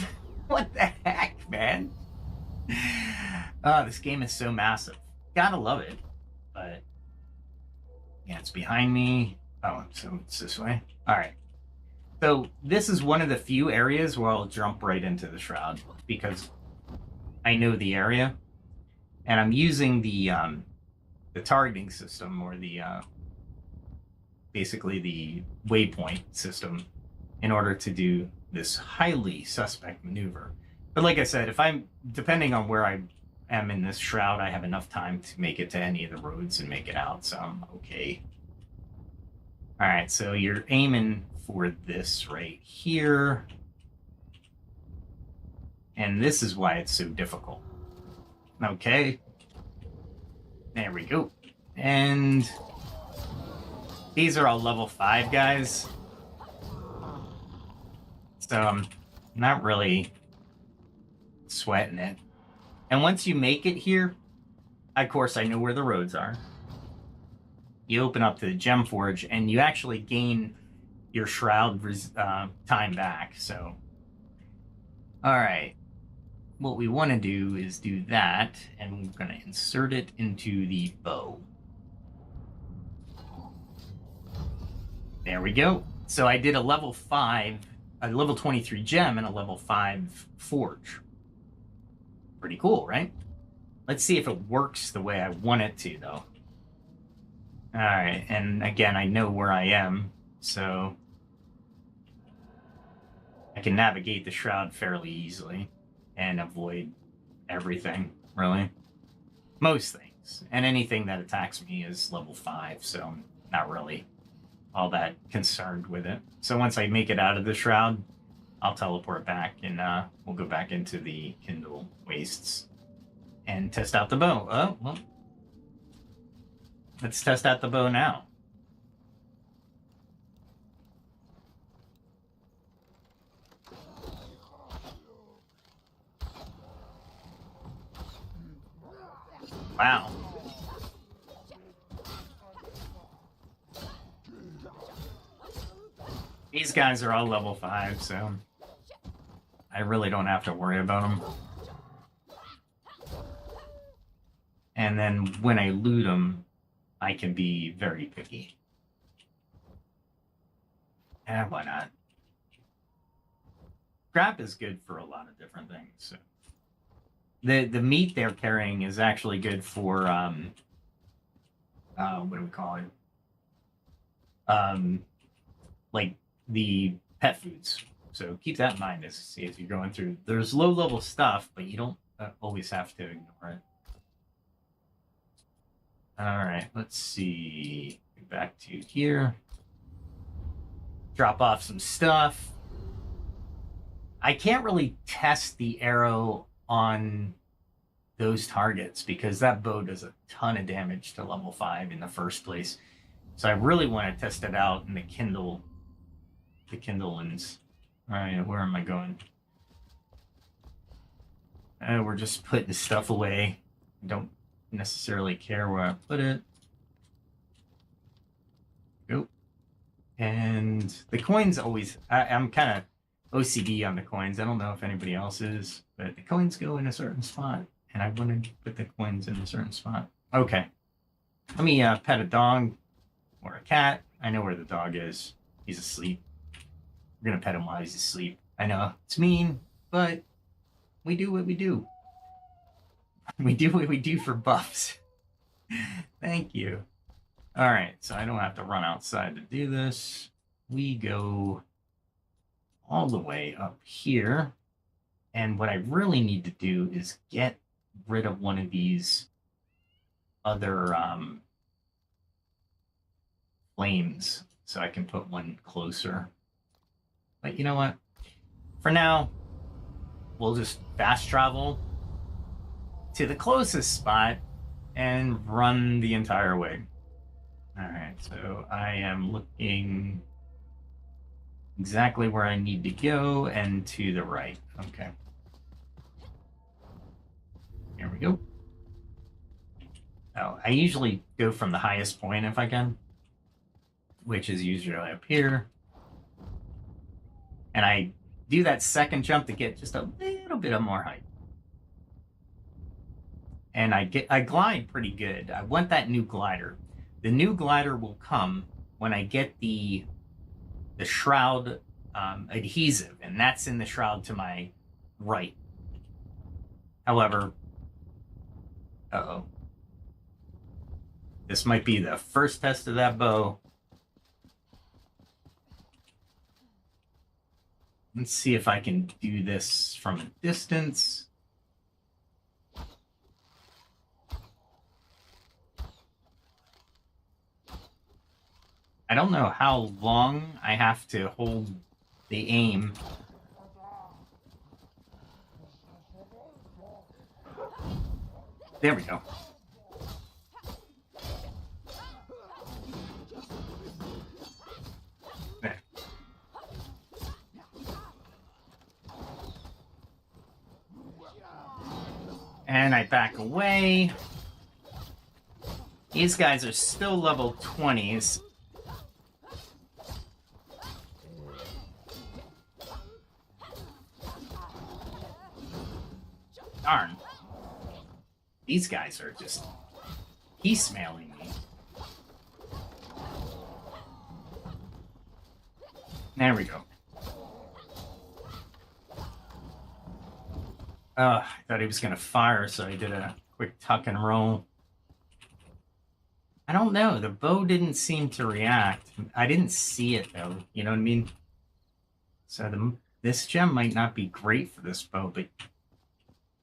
What the heck, man? Oh, this game is so massive. Gotta love it. But yeah, it's behind me. Oh, so it's this way. All right. So this is one of the few areas where I'll jump right into the shroud because I know the area, and I'm using the targeting system, or the basically the waypoint system, in order to do this highly suspect maneuver. But like I said, if I'm depending on where I am in this shroud, I have enough time to make it to any of the roads and make it out, so I'm okay. All right, so you're aiming for this right here. And this is why it's so difficult. Okay. There we go. And these are all level 5 guys. So I'm not really sweating it. And once you make it here, of course, I know where the roads are. You open up to the gem forge, and you actually gain your shroud time back. So, all right. What we want to do is do that, and we're going to insert it into the bow. There we go. So I did a level 5, a level 23 gem, and a level 5 forge. Pretty cool, right? Let's see if it works the way I want it to, though. All right, and again, I know where I am, so I can navigate the shroud fairly easily and avoid everything, really. Most things. And anything that attacks me is level 5, so not really all that concerned with it. So once I make it out of the shroud, I'll teleport back and we'll go back into the Kindle wastes and test out the bow. Oh, well, let's test out the bow now. Wow. These guys are all level 5, so I really don't have to worry about them. And then when I loot them, I can be very picky. Why not? Scrap is good for a lot of different things. So. The meat they're carrying is actually good for what do we call it? Like the pet foods. So keep that in mind as you're going through. There's low level stuff, but you don't always have to ignore it. All right, let's see. Get back to here. Drop off some stuff. I can't really test the arrow on those targets because that bow does a ton of damage to level 5 in the first place. So I really want to test it out in the Kindlewastes. All right, where am I going? We're just putting stuff away. I don't necessarily care where I put it. Go. And the coins always, I'm kind of OCD on the coins. I don't know if anybody else is, but the coins go in a certain spot, and I want to put the coins in a certain spot. Okay. Let me pet a dog or a cat. I know where the dog is. He's asleep. We're going to pet him while he's asleep. I know it's mean, but we do what we do. We do what we do for buffs. Thank you. All right, so I don't have to run outside to do this. We go all the way up here. And what I really need to do is get rid of one of these other flames so I can put one closer. But you know what? For now, we'll just fast travel to the closest spot and run the entire way. All right, so I am looking exactly where I need to go and to the right. Okay. Here we go. Oh, I usually go from the highest point if I can, which is usually up here. And I do that second jump to get just a little bit of more height. And I glide pretty good. I want that new glider. The new glider will come when I get the Shroud Adhesive, and that's in the shroud to my right. However, this might be the first test of that bow. Let's see if I can do this from a distance. I don't know how long I have to hold the aim. There we go. There. And I back away. These guys are still level 20s. Darn. These guys are just piecemealing me. There we go. I thought he was going to fire, so I did a quick tuck and roll. I don't know. The bow didn't seem to react. I didn't see it, though. You know what I mean? So this gem might not be great for this bow, but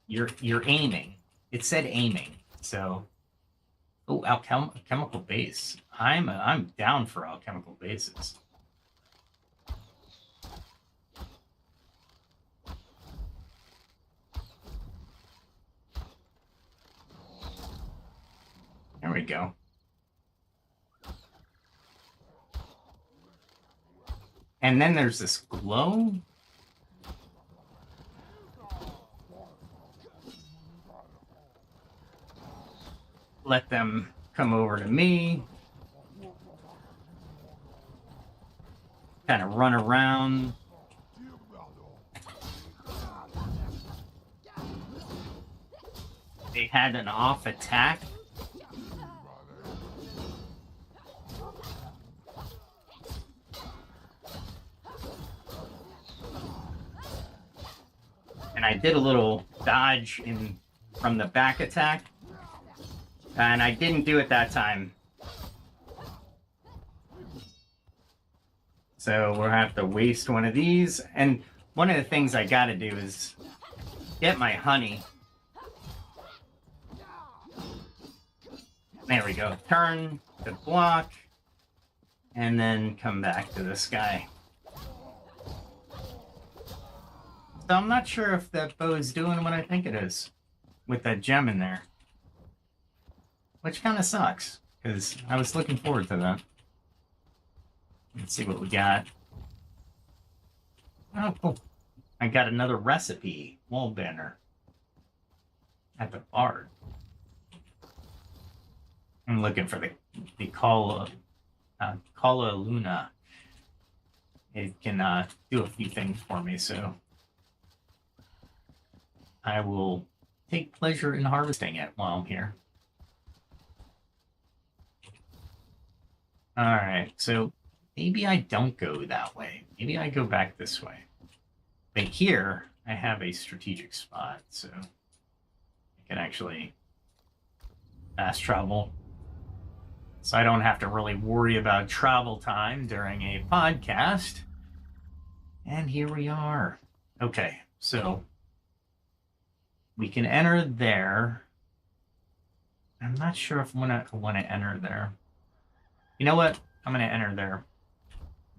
you're aiming. It said aiming. So, oh, chemical base. I'm down for alchemical bases. There we go. And then there's this glow. Let them come over to me. Kind of run around. They had an off attack. And I did a little dodge from the back attack. And I didn't do it that time. So we'll have to waste one of these. And one of the things I gotta do is get my honey. There we go. Turn to block. And then come back to this guy. So I'm not sure if that bow is doing what I think it is. With that gem in there. Which kind of sucks. Because I was looking forward to that. Let's see what we got. Oh, cool. I got another recipe. Wall banner. At the bard. I'm looking for the Kala Luna. It can do a few things for me, so I will take pleasure in harvesting it while I'm here. Alright, so maybe I don't go that way. Maybe I go back this way. But here, I have a strategic spot, so I can actually fast travel. So I don't have to really worry about travel time during a podcast. And here we are. Okay, so we can enter there. I'm not sure if I want to enter there. You know what? I'm going to enter there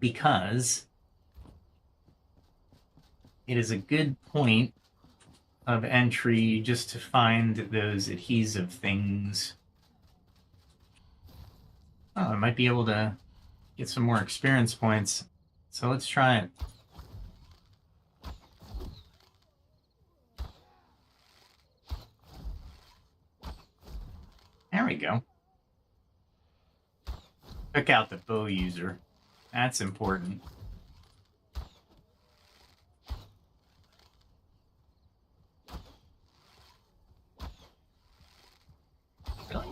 because it is a good point of entry just to find those adhesive things. Oh, I might be able to get some more experience points. So let's try it. There we go. Took out the bow user. That's important. Really?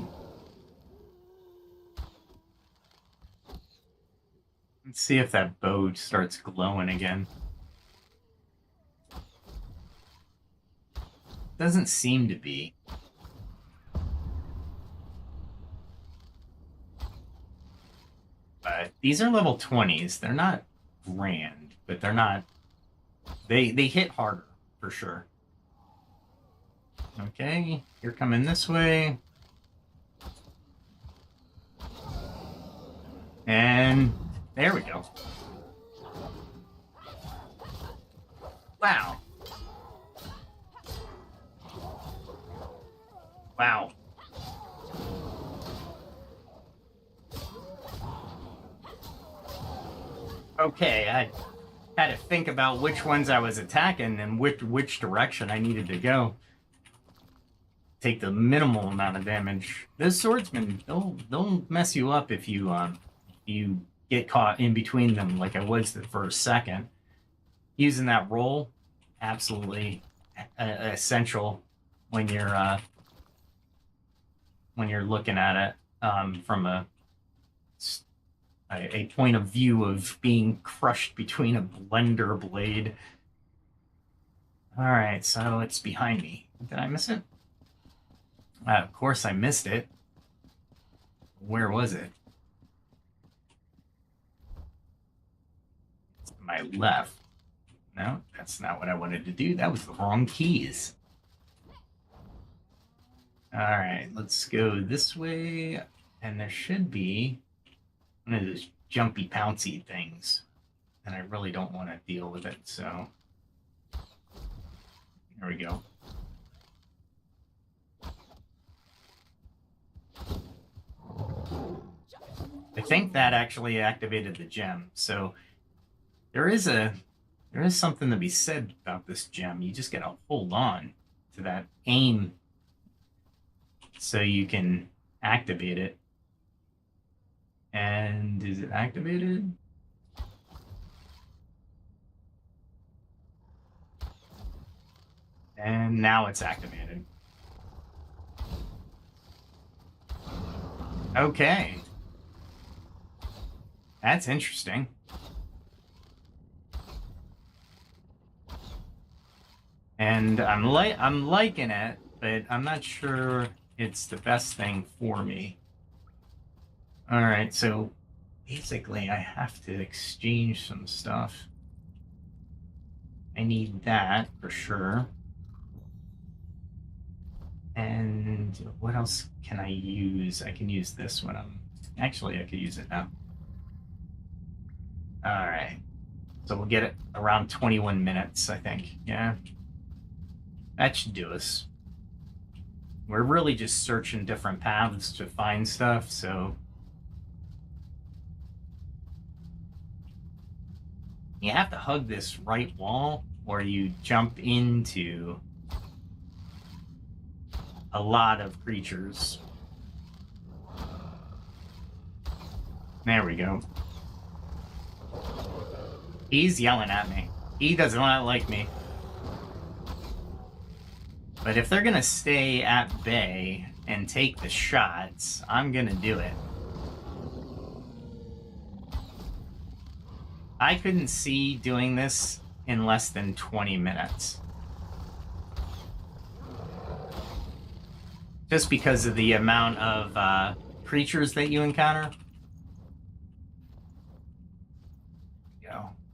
Let's see if that bow starts glowing again. Doesn't seem to be. These are level 20s. They're not grand, but they're not... They hit harder, for sure. Okay, you're coming this way. And there we go. Wow. Wow. Okay, I had to think about which ones I was attacking and which direction I needed to go. Take the minimal amount of damage. Those swordsmen, they'll mess you up if you get caught in between them, like I was for a second. Using that roll, absolutely essential when you're looking at it from a point of view of being crushed between a blender blade. All right, so it's behind me. Did I miss it? Of course I missed it. Where was it? It's to my left. No, that's not what I wanted to do. That was the wrong keys. All right, let's go this way. And there should be one of those jumpy, pouncy things, and I really don't want to deal with it. So there we go. I think that actually activated the gem. So there is something to be said about this gem. You just gotta hold on to that aim so you can activate it. And is it activated? And now it's activated. Okay. That's interesting. And I'm liking it, but I'm not sure it's the best thing for me. All right, so basically I have to exchange some stuff. I need that for sure. And what else can I use? I can use this when actually I could use it now. All right, so we'll get it around 21 minutes, I think. Yeah, that should do us. We're really just searching different paths to find stuff, so you have to hug this right wall or you jump into a lot of creatures. There we go. He's yelling at me. He does not like me. But if they're gonna stay at bay and take the shots, I'm gonna do it. I couldn't see doing this in less than 20 minutes. Just because of the amount of creatures that you encounter.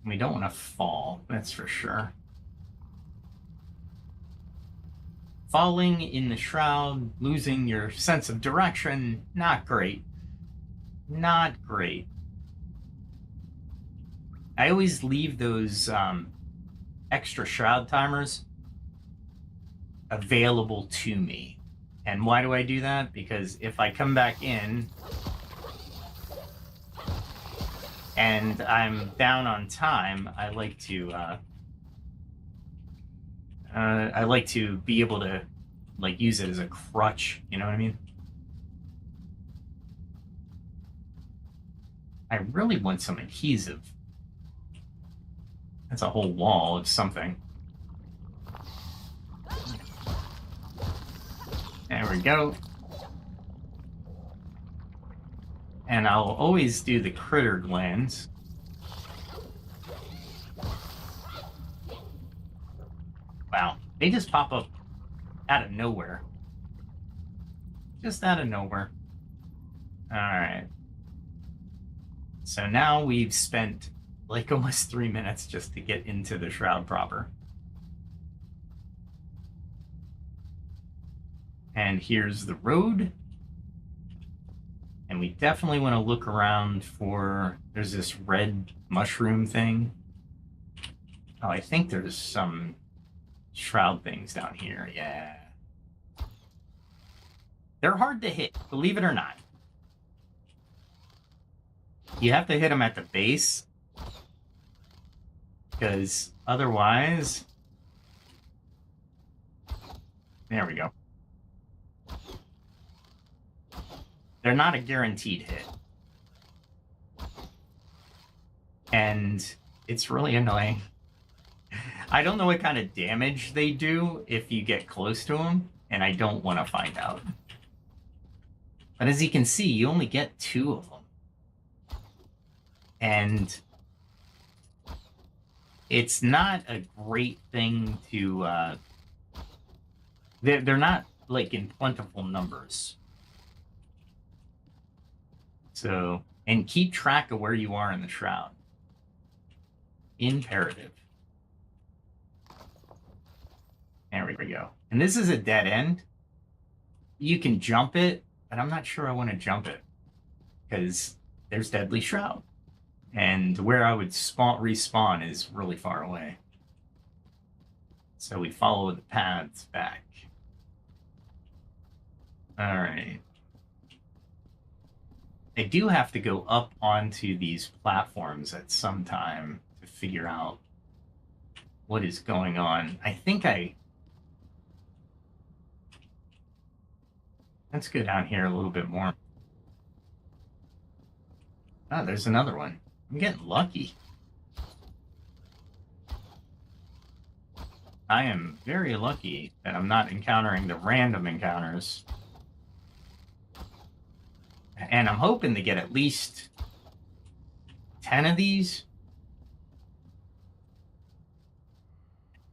We don't want to fall, that's for sure. Falling in the shroud, losing your sense of direction, not great. Not great. I always leave those extra shroud timers available to me. And why do I do that? Because if I come back in and I'm down on time, I like to be able to like use it as a crutch, you know what I mean? I really want some adhesive. That's a whole wall of something. There we go. And I'll always do the critter glands. Wow, they just pop up out of nowhere. Just out of nowhere. All right. So now we've spent like almost 3 minutes just to get into the shroud proper. And here's the road. And we definitely want to look around for, there's this red mushroom thing. Oh, I think there's some shroud things down here. Yeah. They're hard to hit, believe it or not. You have to hit them at the base. Because otherwise... There we go. They're not a guaranteed hit. And it's really annoying. I don't know what kind of damage they do if you get close to them, and I don't want to find out. But as you can see, you only get 2 of them. And it's not a great thing to... They're not, like, in plentiful numbers. So, and keep track of where you are in the shroud. Imperative. There we go. And this is a dead end. You can jump it, but I'm not sure I want to jump it. Because there's Deadly Shroud. And where I would respawn is really far away. So we follow the paths back. All right. I do have to go up onto these platforms at some time to figure out what is going on. I think let's go down here a little bit more. Oh, there's another one. I'm getting lucky. I am very lucky that I'm not encountering the random encounters. And I'm hoping to get at least 10 of these.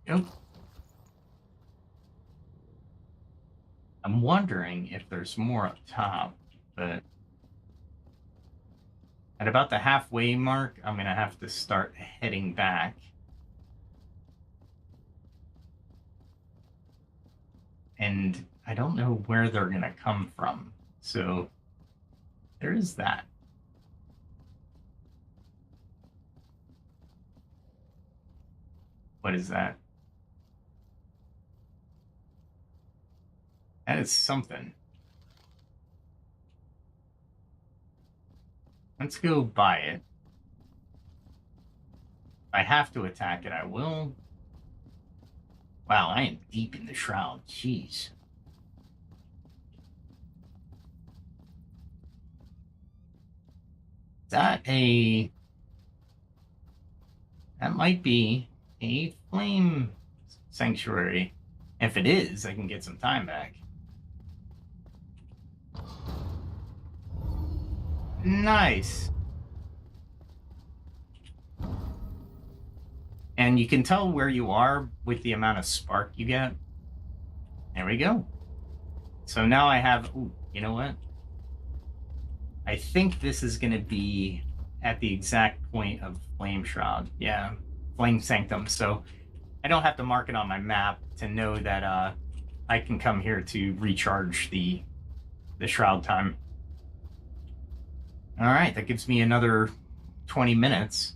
Nope. I'm wondering if there's more up top, but at about the halfway mark, I'm going to have to start heading back. And I don't know where they're going to come from. So there is that. What is that? That is something. Let's go buy it. If I have to attack it, I will. Wow, I am deep in the shroud. Jeez. That might be a flame sanctuary. If it is, I can get some time back. Nice. And you can tell where you are with the amount of spark you get. There we go. So now I have, ooh, you know what? I think this is going to be at the exact point of Flame Shroud. Yeah, Flame Sanctum. So I don't have to mark it on my map to know that I can come here to recharge the Shroud time. All right, that gives me another 20 minutes.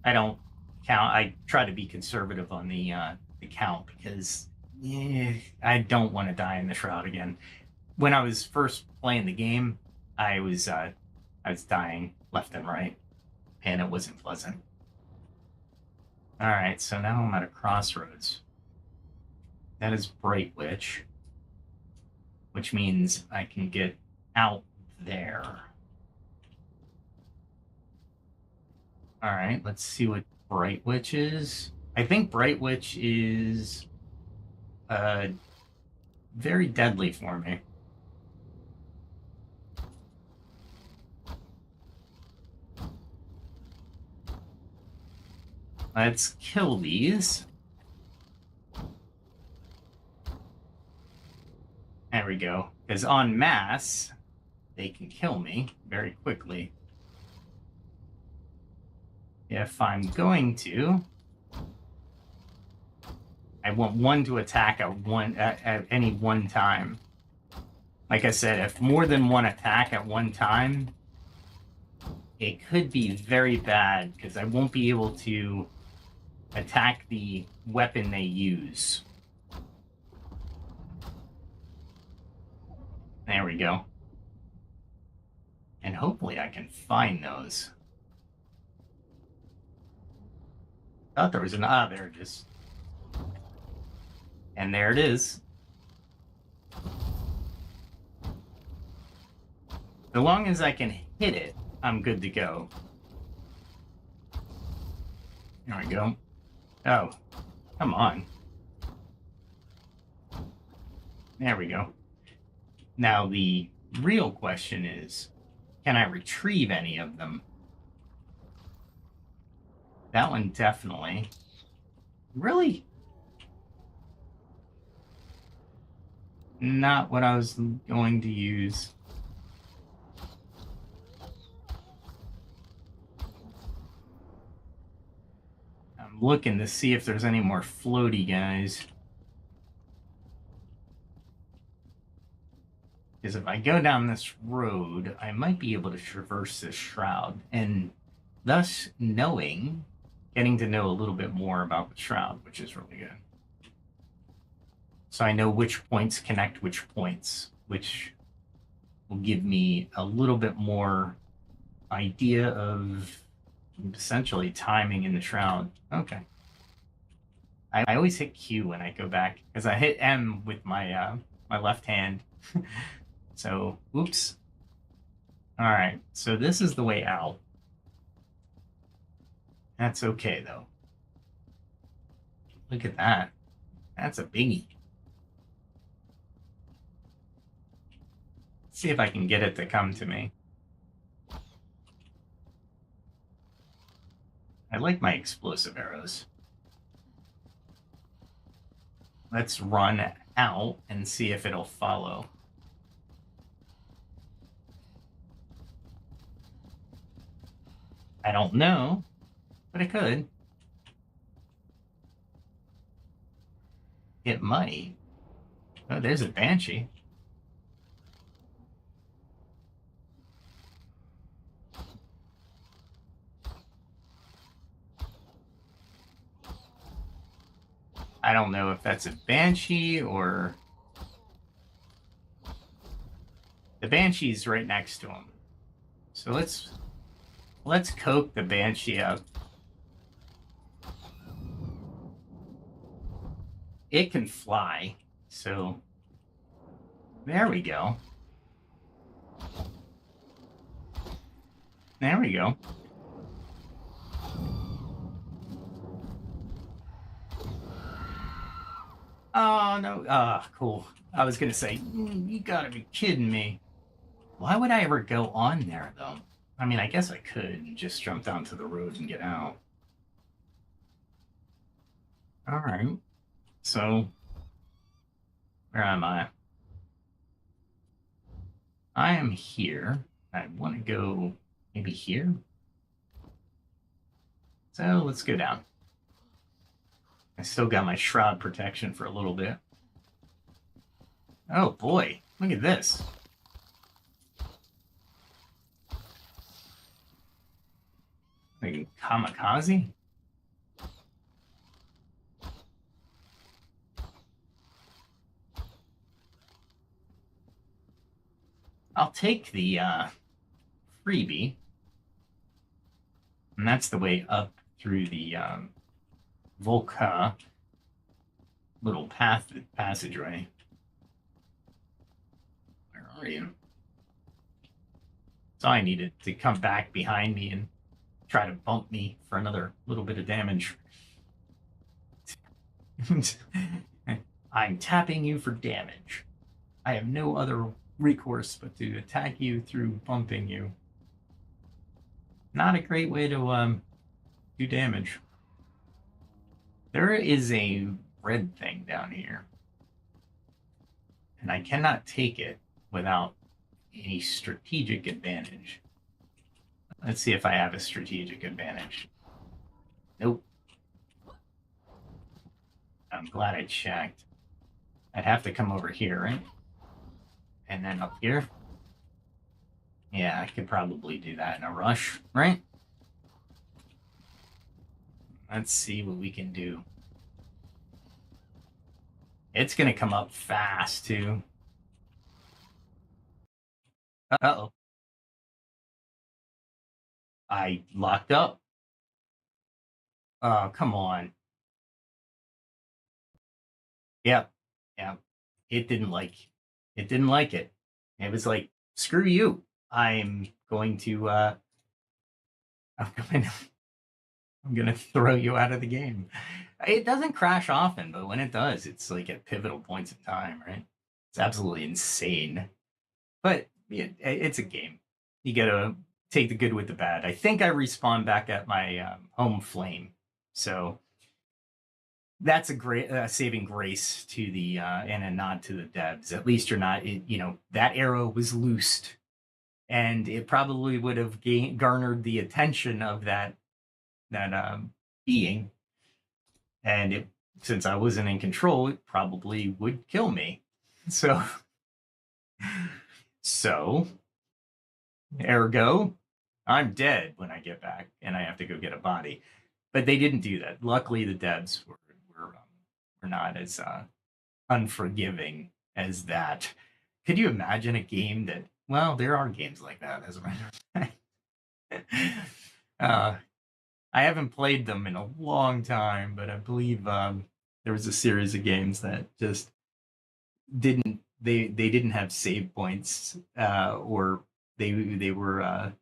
I don't count. I try to be conservative on the count because I don't want to die in the Shroud again. When I was first playing the game, I was dying left and right, and it wasn't pleasant. All right, so now I'm at a crossroads. That is Bright Witch, which means I can get out there. All right, let's see what Bright Witch is. I think Bright Witch is very deadly for me. Let's kill these. There we go. Because en masse, they can kill me very quickly. If I'm going to, I want one to attack at any one time. Like I said, if more than one attack at one time, it could be very bad because I won't be able to attack the weapon they use. There we go. And hopefully I can find those. Thought there was an there it is. And there it is. So long as I can hit it, I'm good to go. There we go. Oh, come on. There we go. Now the real question is, can I retrieve any of them? That one definitely. Really? Not what I was going to use. I'm looking to see if there's any more floaty guys. Because if I go down this road, I might be able to traverse this shroud, and thus getting to know a little bit more about the shroud, which is really good. So I know which points connect which points, which will give me a little bit more idea of essentially timing in the shroud. Okay. I always hit Q when I go back because I hit M with my my left hand. So, oops. All right. So this is the way out. That's okay though. Look at that. That's a biggie. Let's see if I can get it to come to me. I like my explosive arrows. Let's run out and see if it'll follow. I don't know, but it could. It might. Oh, there's a banshee. I don't know if that's a banshee or... The banshee's right next to him. So let's coke the banshee up. It can fly, so there we go. There we go. Oh, no. Ah, cool. I was going to say, you gotta be kidding me. Why would I ever go on there, though? I mean, I guess I could and just jump down to the road and get out. All right. So, where am I? I am here. I want to go maybe here. So let's go down. I still got my shroud protection for a little bit. Oh boy, look at this. Like kamikaze? I'll take the freebie. And that's the way up through the Volca little passageway. Where are you? So I needed to come back behind me and try to bump me for another little bit of damage. I'm tapping you for damage. I have no other recourse but to attack you through bumping you. Not a great way to do damage. There is a red thing down here, and I cannot take it without any strategic advantage. Let's see if I have a strategic advantage. Nope. I'm glad I checked. I'd have to come over here, right? And then up here. Yeah, I could probably do that in a rush, right? Let's see what we can do. It's going to come up fast, too. Uh-oh. I locked up. Oh, come on. Yep. Yep. It didn't like it. Didn't like it. It was like, screw you. I'm going to I'm gonna throw you out of the game. It doesn't crash often, but when it does, it's like at pivotal points in time, right? It's absolutely insane. But it's a game. You gotta take the good with the bad. I think I respawn back at my home flame, so that's a great saving grace to the and a nod to the devs. At least you're not, that arrow was loosed, and it probably would have garnered the attention of that being, and since I wasn't in control, it probably would kill me. So So, ergo, I'm dead when I get back and I have to go get a body. But they didn't do that. Luckily, the devs were not as unforgiving as that. Could you imagine a game that, well, there are games like that, as a matter of fact. I haven't played them in a long time, but I believe there was a series of games that just they didn't have save points, or they were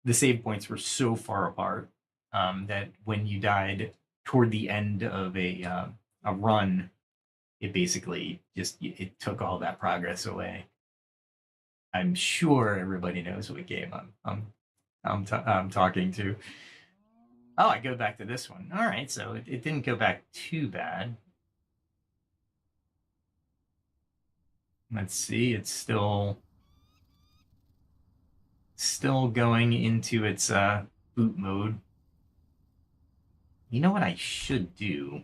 the save points were so far apart that when you died toward the end of a run, it basically just it took all that progress away. I'm sure everybody knows what game I'm talking to. Oh, I go back to this one. All right, so it didn't go back too bad. Let's see, it's still going into its boot mode. You know what I should do?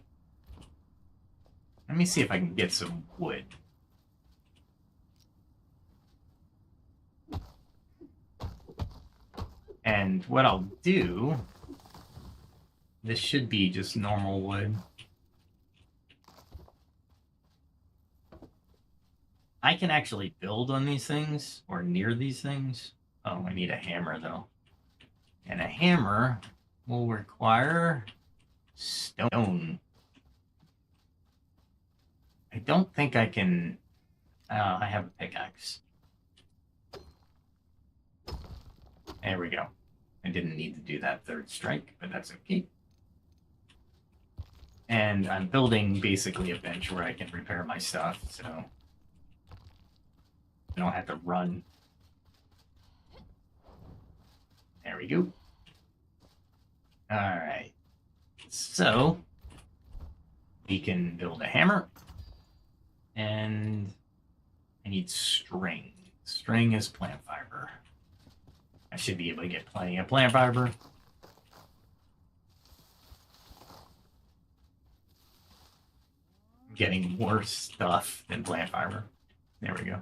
Let me see if I can get some wood. And what I'll do, this should be just normal wood. I can actually build on these things or near these things. Oh, I need a hammer though. And a hammer will require stone. I don't think I can. I have a pickaxe. There we go. I didn't need to do that third strike, but that's okay. And I'm building basically a bench where I can repair my stuff, so I don't have to run. There we go. All right. So we can build a hammer. And I need string. String is plant fiber. I should be able to get plenty of plant fiber. I'm getting more stuff than plant fiber. There we go.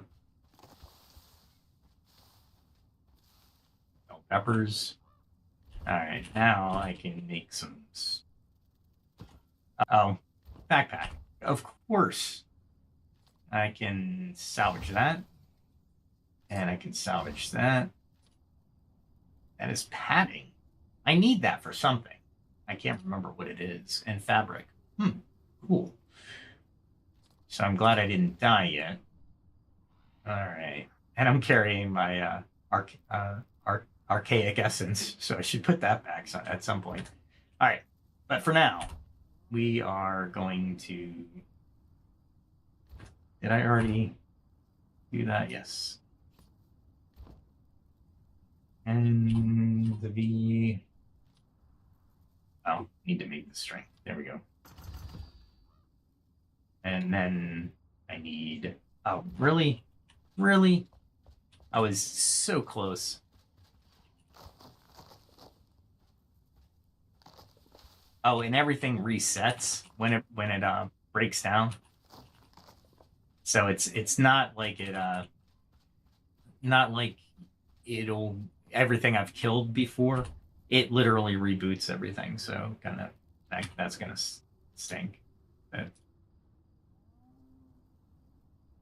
Bell peppers. All right, now I can make some. Oh, backpack. Of course. I can salvage that. And I can salvage that. That is padding. I need that for something. I can't remember what it is. And fabric. Cool. So I'm glad I didn't die yet. All right. And I'm carrying my archaic essence, so I should put that back at some point. All right. But for now, we are going to... Did I already do that? Yes. And the... Oh, need to make the string. There we go. And then I need... Oh, really? Really? I was so close. Oh, and everything resets when it breaks down. So it's not like it'll everything I've killed before. It literally reboots everything. So kind of that's gonna stink. But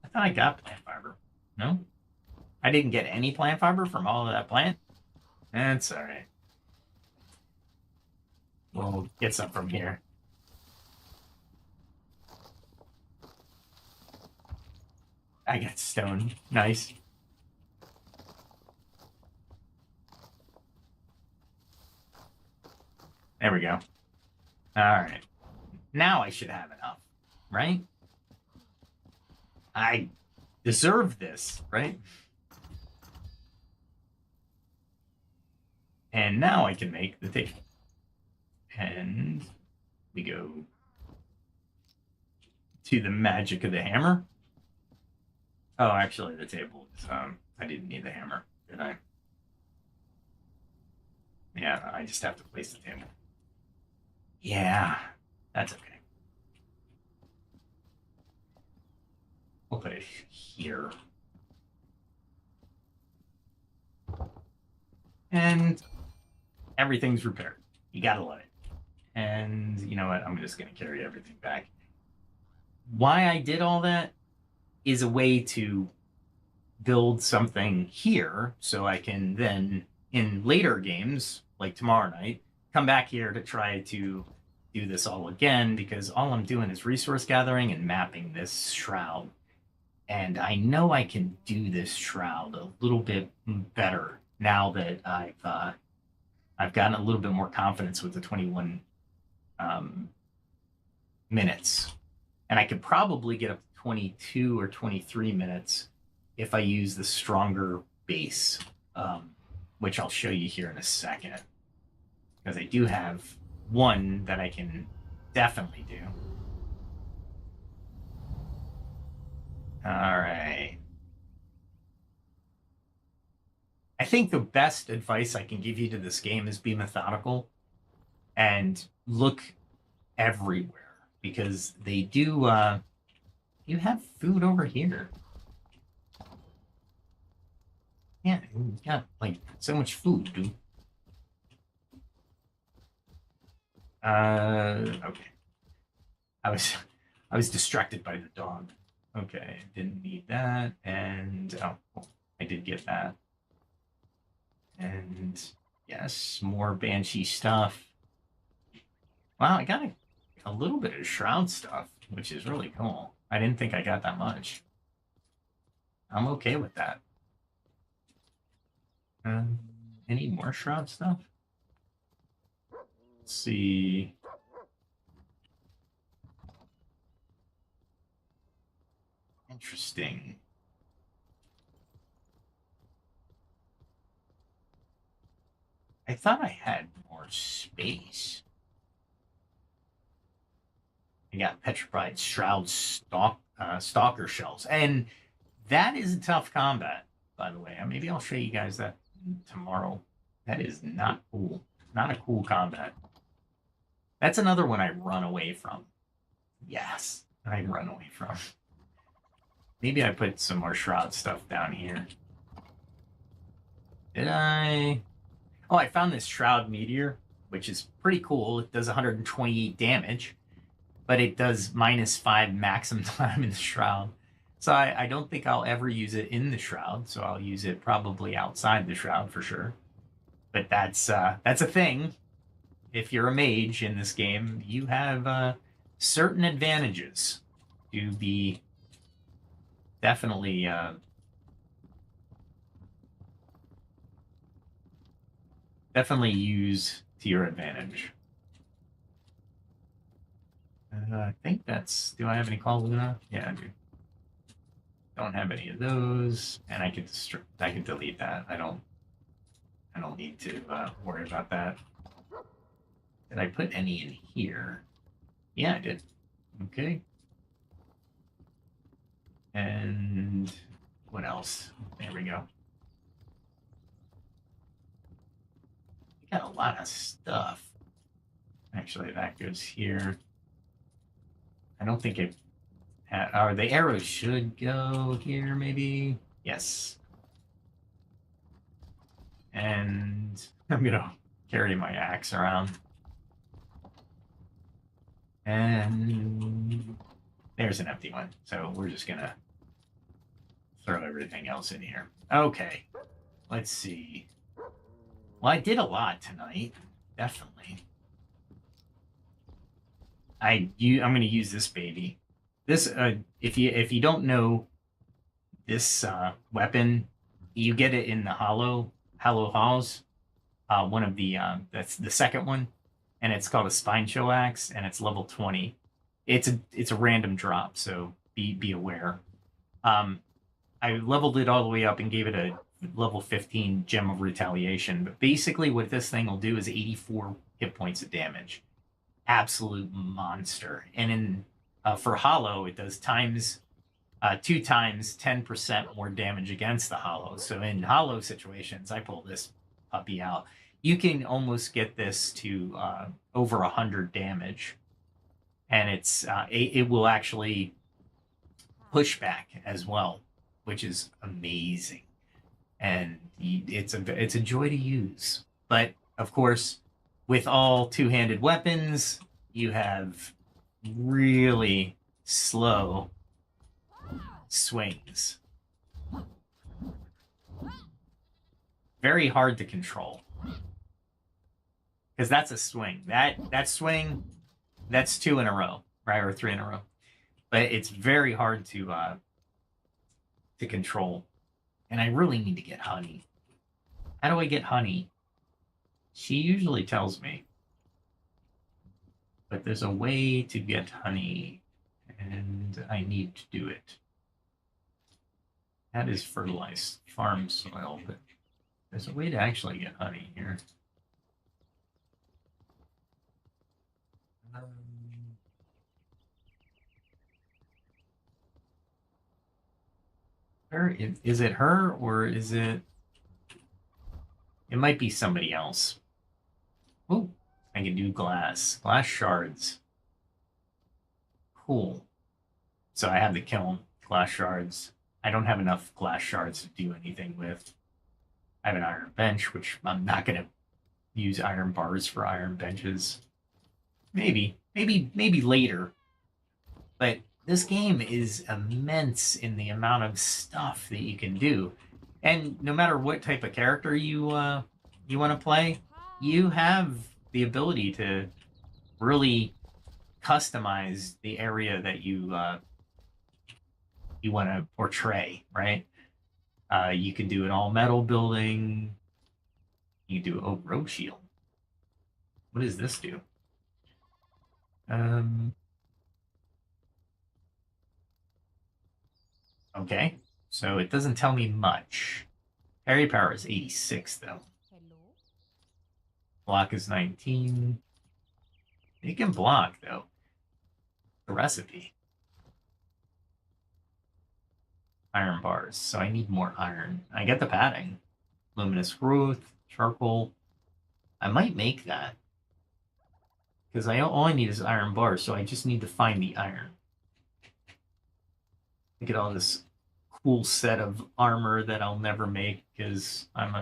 I thought I got plant fiber. No, I didn't get any plant fiber from all of that plant. That's all right. We'll get some from here. I got stone. Nice. There we go. All right. Now I should have enough, right? I deserve this, right? And now I can make the table. And we go to the magic of the hammer. Oh, actually, the table is, I didn't need the hammer, did I? Yeah, I just have to place the table. Yeah, that's okay. We'll put it here. and everything's repaired. You gotta love it. And you know what? I'm just gonna carry everything back. Why I did all that is a way to build something here so I can then, in later games, like tomorrow night, come back here to try to do this all again, because all I'm doing is resource gathering and mapping this shroud. And I know I can do this shroud a little bit better now that I've gotten a little bit more confidence with the 21 minutes. And I could probably get up to 22 or 23 minutes if I use the stronger base, which I'll show you here in a second. Because I do have one that I can definitely do. All right. I think the best advice I can give you to this game is be methodical and look everywhere, because they do, you have food over here. Yeah, you got like so much food, dude. Okay. I was distracted by the dog. Okay, didn't need that, and oh, I did get that. And yes, more Banshee stuff. Wow, I got a little bit of Shroud stuff, which is really cool. I didn't think I got that much. I'm okay with that. Any more Shroud stuff? Let's see. Interesting. I thought I had more space. I got petrified Shroud stalker shells, and that is a tough combat, by the way. Maybe I'll show you guys that tomorrow. That is not cool. Not a cool combat. That's another one I run away from. Yes, I run away from. Maybe I put some more Shroud stuff down here. Did I? Oh, I found this Shroud meteor, which is pretty cool. It does 128 damage, but it does -5 maximum time in the Shroud. So I don't think I'll ever use it in the Shroud, so I'll use it probably outside the Shroud for sure. But that's a thing. If you're a mage in this game, you have certain advantages to be definitely use to your advantage. I think that's. Do I have any Call Luna? Yeah, I do. Don't have any of those, and I can delete that. I don't need to worry about that. Did I put any in here? Yeah, I did. Okay. And what else? There we go. We got a lot of stuff. Actually, that goes here. I don't think it had, or the arrows should go here, maybe. Yes. And I'm gonna carry my axe around. And there's an empty one. So we're just gonna throw everything else in here. Okay. Let's see. Well, I did a lot tonight. Definitely. I'm going to use this baby. This if you don't know this weapon, you get it in the Hollow Halls. One of the that's the second one, and it's called a Spine Show Axe, and it's level 20. It's a random drop, so be aware. I leveled it all the way up and gave it a level 15 Gem of Retaliation. But basically, what this thing will do is 84 hit points of damage. Absolute monster. And in for Hollow, it does 2 times 10% more damage against the Hollow. So in Hollow situations, I pull this puppy out. You can almost get this to over 100 damage, and it will actually push back as well, which is amazing. and it's a joy to use. But of course, with all two-handed weapons, you have really slow swings. Very hard to control. Because that's a swing. That swing, that's 2 in a row, right? Or 3 in a row. But it's very hard to control. And I really need to get honey. How do I get honey? She usually tells me. But there's a way to get honey, and I need to do it. That is fertilized farm soil, but there's a way to actually get honey here. Is it her, or is it... It might be somebody else. Oh, I can do glass. Glass shards. Cool. So I have the kiln. Glass shards. I don't have enough glass shards to do anything with. I have an iron bench, which I'm not going to use iron bars for iron benches. Maybe later. But this game is immense in the amount of stuff that you can do. And no matter what type of character you want to play, you have the ability to really customize the area that you want to portray, right? You can do an all metal building. You can do road shield. What does this do? Okay, so it doesn't tell me much. Parry power is 86, though. Block is 19. It can block, though. The recipe. Iron bars, so I need more iron. I get the padding. Luminous growth, charcoal. I might make that. Because all I need is iron bars, so I just need to find the iron. Get all this cool set of armor that I'll never make because I'm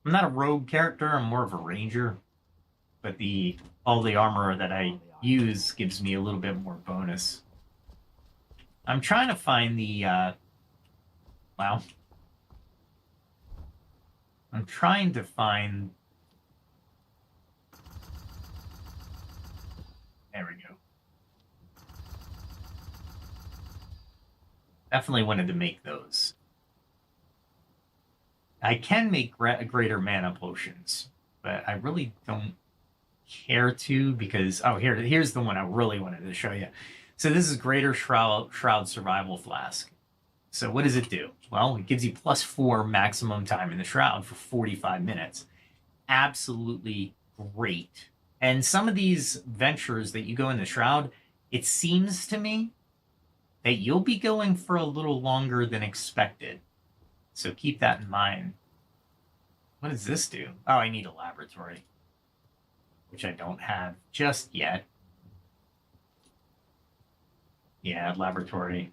not a rogue character, I'm more of a ranger. But all the armor that I use gives me a little bit more bonus. I'm trying to find the wow. I'm trying to find... There we go. Definitely wanted to make those. I can make greater mana potions, but I really don't care to because... Oh, here's the one I really wanted to show you. So this is Greater Shroud Survival Flask. So what does it do? Well, it gives you +4 maximum time in the Shroud for 45 minutes. Absolutely great. And some of these ventures that you go in the Shroud, it seems to me that you'll be going for a little longer than expected. So keep that in mind. What does this do? Oh, I need a laboratory, which I don't have just yet. Yeah, laboratory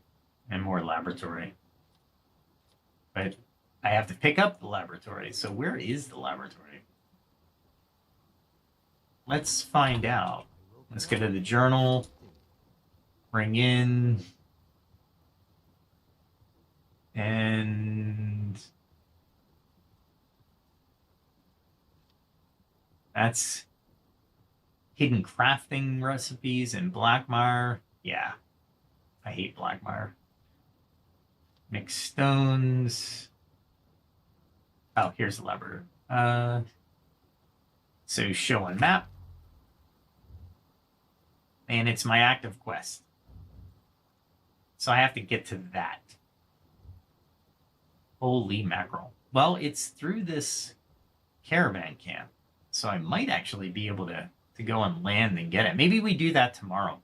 and more laboratory. But I have to pick up the laboratory. So where is the laboratory? Let's find out. Let's go to the journal. Bring in... And... That's hidden crafting recipes and Blackmire. Yeah. I hate Blackmire. Mixed stones. Oh, here's the lever. So show on map. And it's my active quest. So I have to get to that. Holy mackerel. Well, it's through this caravan camp. So I might actually be able to go on land and get it. Maybe we do that tomorrow.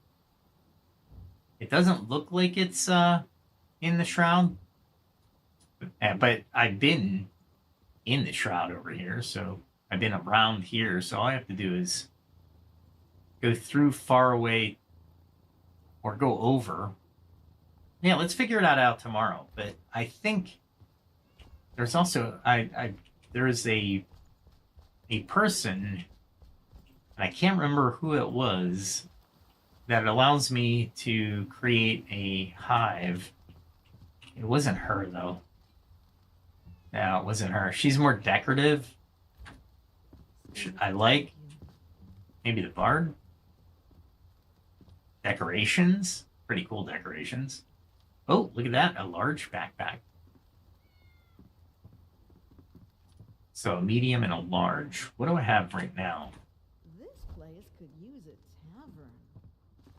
It doesn't look like it's in the Shroud. But I've been in the Shroud over here. So I've been around here. So all I have to do is go through far away or go over. Yeah, let's figure that out tomorrow. But I think there's also there is a person, and I can't remember who it was, that allows me to create a hive. It wasn't her though. No, it wasn't her. She's more decorative. I like. Maybe the bard. Decorations. Pretty cool decorations. Oh, look at that. A large backpack. So a medium and a large. What do I have right now? This place could use a tavern.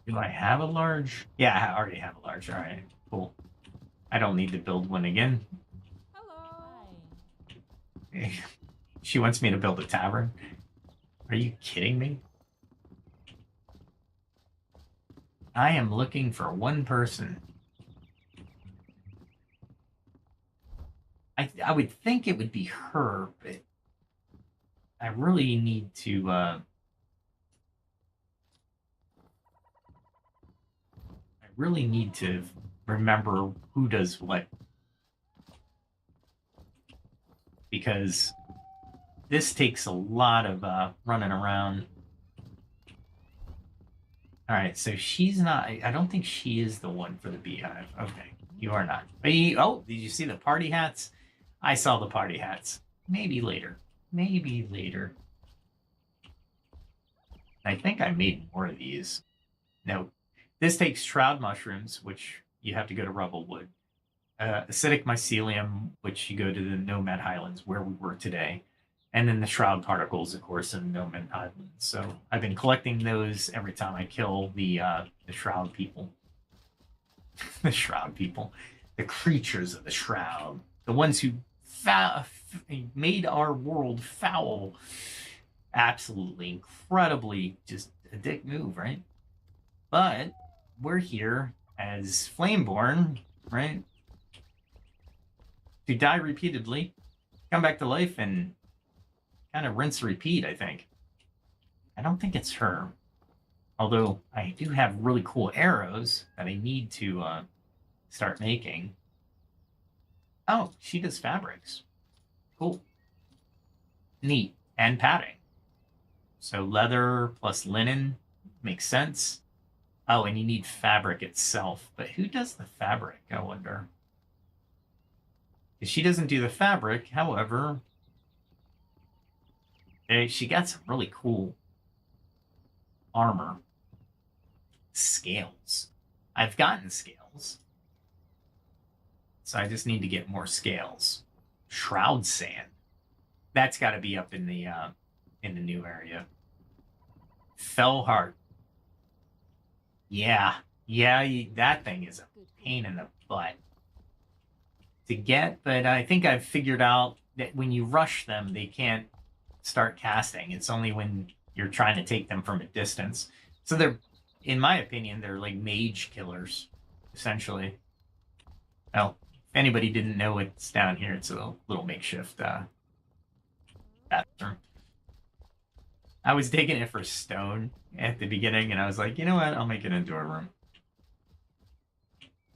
Do I have a large? Yeah, I already have a large. All right, cool. I don't need to build one again. Hello. She wants me to build a tavern. Are you kidding me? I am looking for one person. I would think it would be her, but I really need to I really need to remember who does what. Because this takes a lot of running around. All right, so she's not. I don't think she is the one for the beehive. Okay, you are not. But oh, did you see the party hats? I saw the party hats. Maybe later. Maybe later. I think I made more of these. No, this takes shroud mushrooms, which you have to go to Rubblewood. Acidic mycelium, which you go to the Nomad Highlands, where we were today. And then the shroud particles, of course, in Nomad Highlands. So I've been collecting those every time I kill the shroud people. The shroud people. The creatures of the shroud. The ones who made our world foul. Absolutely, incredibly, just a dick move, right? But we're here as Flameborn, right? To die repeatedly, come back to life, and kind of rinse repeat, I think. I don't think it's her. Although I do have really cool arrows that I need to start making. Oh, she does fabrics. Cool. Neat. And padding. So leather plus linen makes sense. Oh, and you need fabric itself. But who does the fabric, I wonder? Because she doesn't do the fabric, however, she got some really cool armor. Scales. I've gotten scales. So I just need to get more scales. Shroud sand. That's got to be up in the new area. Fell heart. Yeah, that thing is a pain in the butt to get, but I think I've figured out that when you rush them, they can't start casting. It's only when you're trying to take them from a distance. So they're, in my opinion, they're like mage killers, essentially. Well, if anybody didn't know what's down here, it's a little makeshift bathroom. I was digging it for stone at the beginning, and I was like, you know what? I'll make it into a room.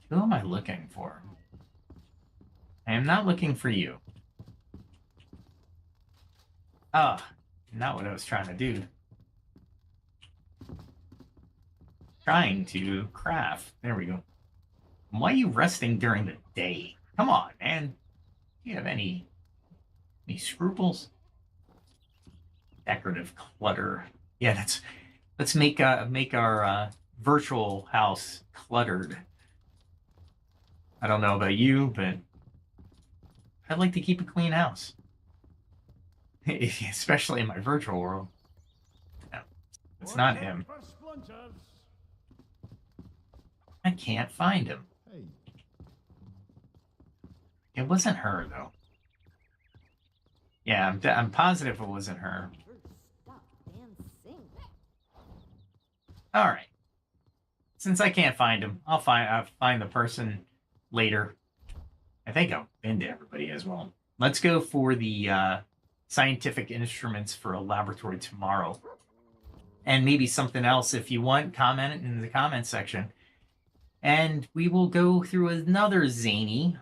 Who am I looking for? I am not looking for you. Ah, not what I was trying to do. Trying to craft. There we go. Why are you resting during the day? Come on, man. Do you have any scruples? Decorative clutter. Yeah, let's make our virtual house cluttered. I don't know about you, but I'd like to keep a clean house. Especially in my virtual world. No, it's not him. I can't find him. It wasn't her, though. Yeah, I'm positive it wasn't her. All right. Since I can't find him, I'll find the person later. I think I've been to everybody as well. Let's go for the scientific instruments for a laboratory tomorrow. And maybe something else if you want. Comment it in the comment section. And we will go through another zany,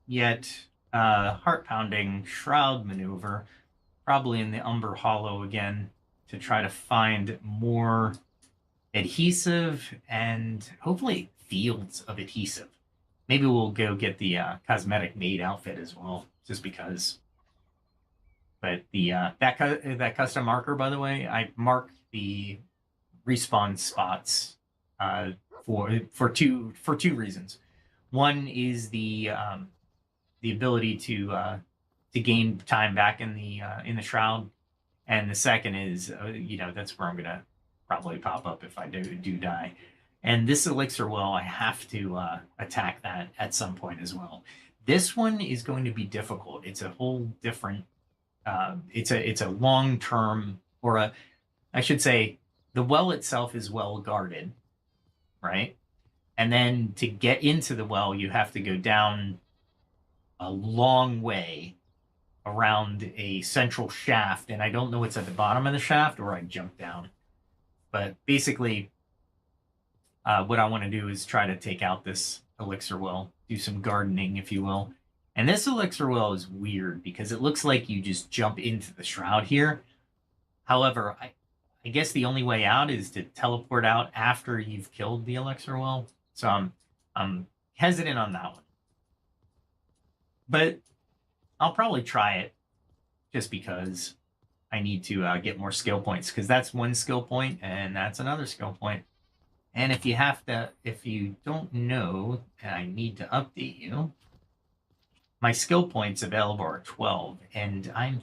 yet heart-pounding shroud maneuver, probably in the Umber Hollow again, to try to find more adhesive and hopefully fields of adhesive. Maybe we'll go get the cosmetic maid outfit as well, just because. But the that custom marker, by the way, I mark the respawn spots for two reasons. One is the ability to gain time back in the shroud, and the second is that's where I'm gonna probably pop up if I do die. And this elixir well, I have to attack that at some point as well. This one is going to be difficult. It's a whole different. It's a long term, or I should say, the well itself is well guarded, right? And then to get into the well, you have to go down a long way around a central shaft, and I don't know what's at the bottom of the shaft, or I jump down. But basically, what I want to do is try to take out this elixir well, do some gardening, if you will. And this elixir well is weird because it looks like you just jump into the shroud here. However, I guess the only way out is to teleport out after you've killed the elixir well. So I'm hesitant on that one. But I'll probably try it just because I need to get more skill points, because that's one skill point and that's another skill point. And if you don't know, I need to update you. My skill points available are 12, and I'm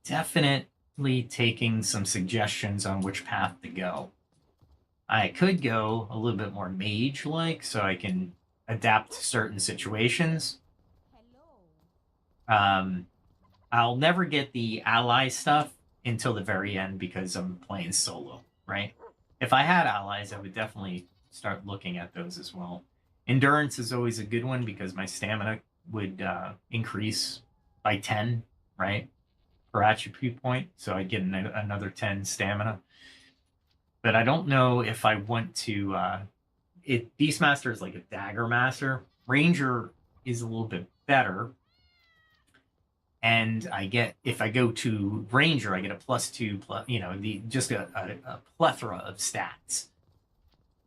definitely taking some suggestions on which path to go. I could go a little bit more mage-like so I can adapt to certain situations. I'll never get the ally stuff until the very end because I'm playing solo, right? If I had allies, I would definitely start looking at those as well. Endurance is always a good one because my stamina would increase by 10, right? Per attribute point. So I get another 10 stamina. But I don't know if I want to... Beastmaster is like a dagger master. Ranger is a little bit better. And if I go to Ranger, I get a +2, just a plethora of stats.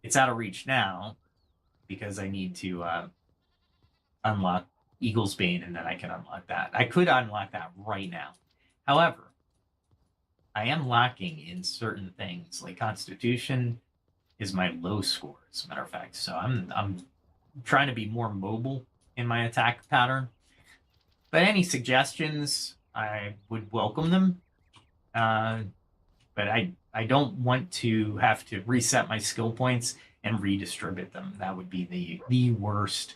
It's out of reach now because I need to unlock Eagle's Bane, and then I can unlock that. I could unlock that right now. However, I am lacking in certain things, like Constitution is my low score, as a matter of fact. So I'm trying to be more mobile in my attack pattern. But any suggestions, I would welcome them. But I don't want to have to reset my skill points and redistribute them. That would be the worst.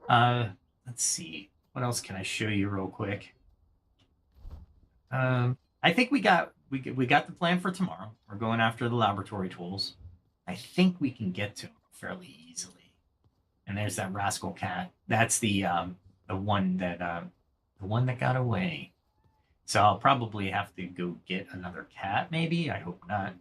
Let's see. What else can I show you real quick? I think we got the plan for tomorrow. We're going after the laboratory tools. I think we can get to them fairly easily. And there's that rascal cat. That's the one that got away. So I'll probably have to go get another cat, maybe. I hope not.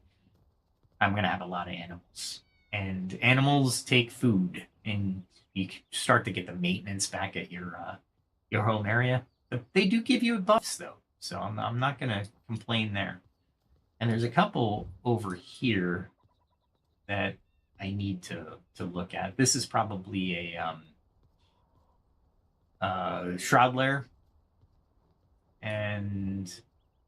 I'm gonna have a lot of animals, and animals take food, and you start to get the maintenance back at your home area. But they do give you buffs though, so I'm not gonna complain there. And there's a couple over here that I need to look at. This is probably a shroud layer, and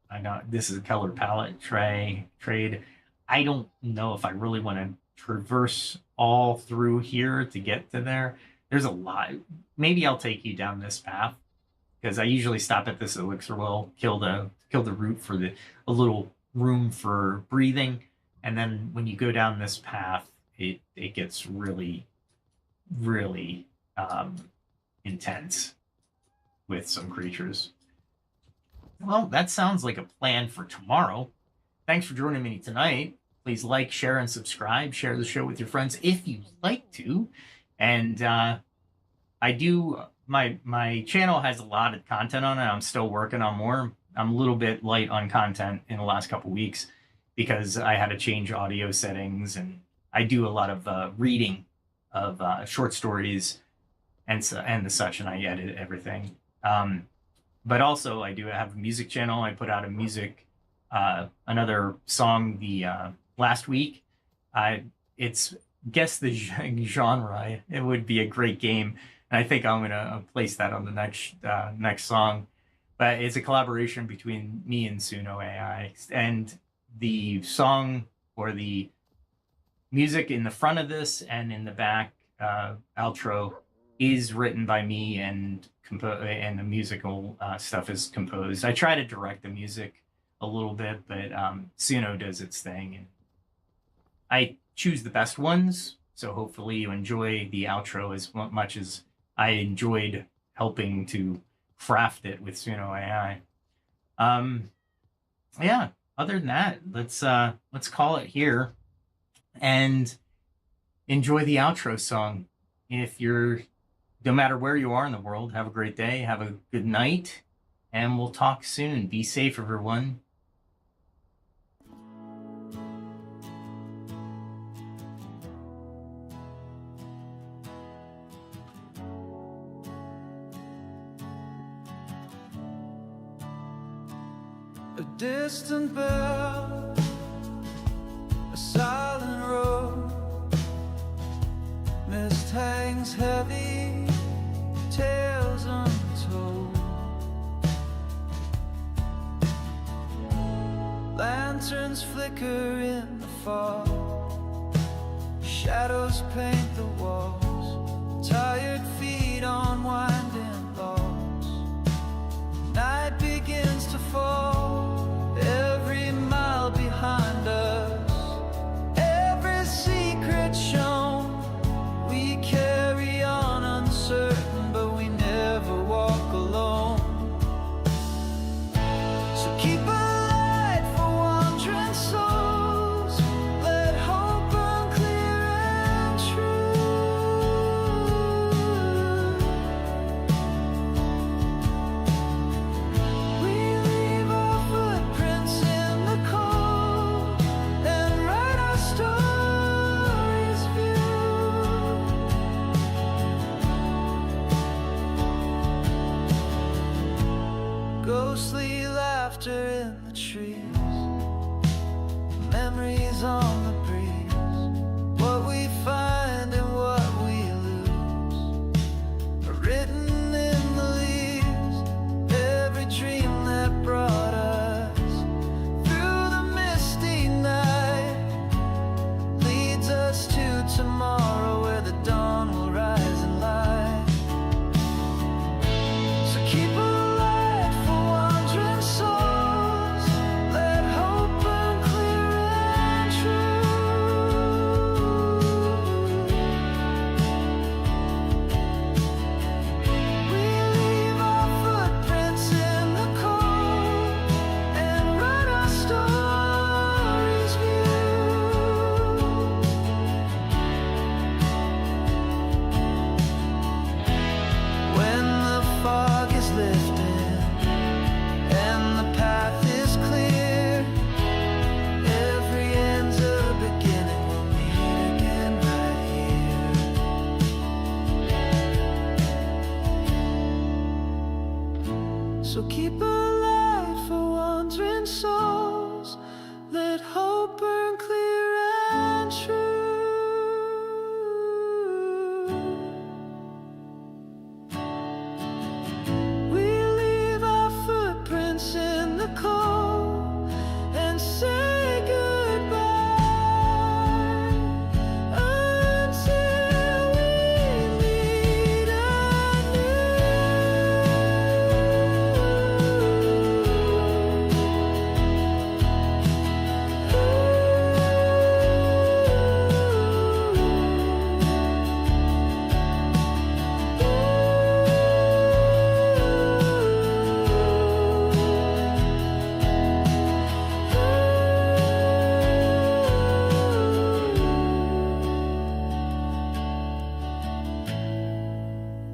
I got this is a color palette trade. I don't know if I really want to traverse all through here to get to there. There's a lot. Maybe I'll take you down this path, because I usually stop at this elixir well, kill the root for a little room for breathing, and then when you go down this path, it gets really intense with some creatures. Well, that sounds like a plan for tomorrow. Thanks for joining me tonight. Please like, share, and subscribe. Share the show with your friends if you'd like to. And my channel has a lot of content on it. I'm still working on more. I'm a little bit light on content in the last couple weeks because I had to change audio settings, and I do a lot of reading of short stories and the such, and I edit everything. But also I do have a music channel. I put out a music, another song the last week. It's guess the genre. It would be a great game, and I think I'm gonna place that on the next song. But it's a collaboration between me and Suno AI, and the song or the music in the front of this and in the back outro is written by me, and the musical stuff is composed. I try to direct the music a little bit, but Suno does its thing, and I choose the best ones. So hopefully you enjoy the outro as much as I enjoyed helping to craft it with Suno AI. Yeah. Other than that, let's call it here and enjoy the outro song. If you're, no matter where you are in the world, have a great day, have a good night, and we'll talk soon. Be safe, everyone. A distant bell, a silent road, mist hangs heavy, tales untold. Lanterns flicker in the fog, shadows paint the walls, tired feet on winding logs. Night begins to fall, every mile behind us, every secret shown. We carry on uncertain, but we never walk alone. So keep a light for wandering souls, let hope burn clear and true. We leave our footprints in the cold and write our stories view. Ghostly laughter in the trees, memories on the breeze. What we find and what we lose are written in the leaves. Every dream that brought us through the misty night leads us to tomorrow, where the dawn will rise in light. So keep a light for wandering souls, let hope burn clear and true. We leave our footprints in the cold and write our stories view. When the fog is lifted and the path is clear, every end's a beginning. We'll meet again right here. So keep a light for wandering souls.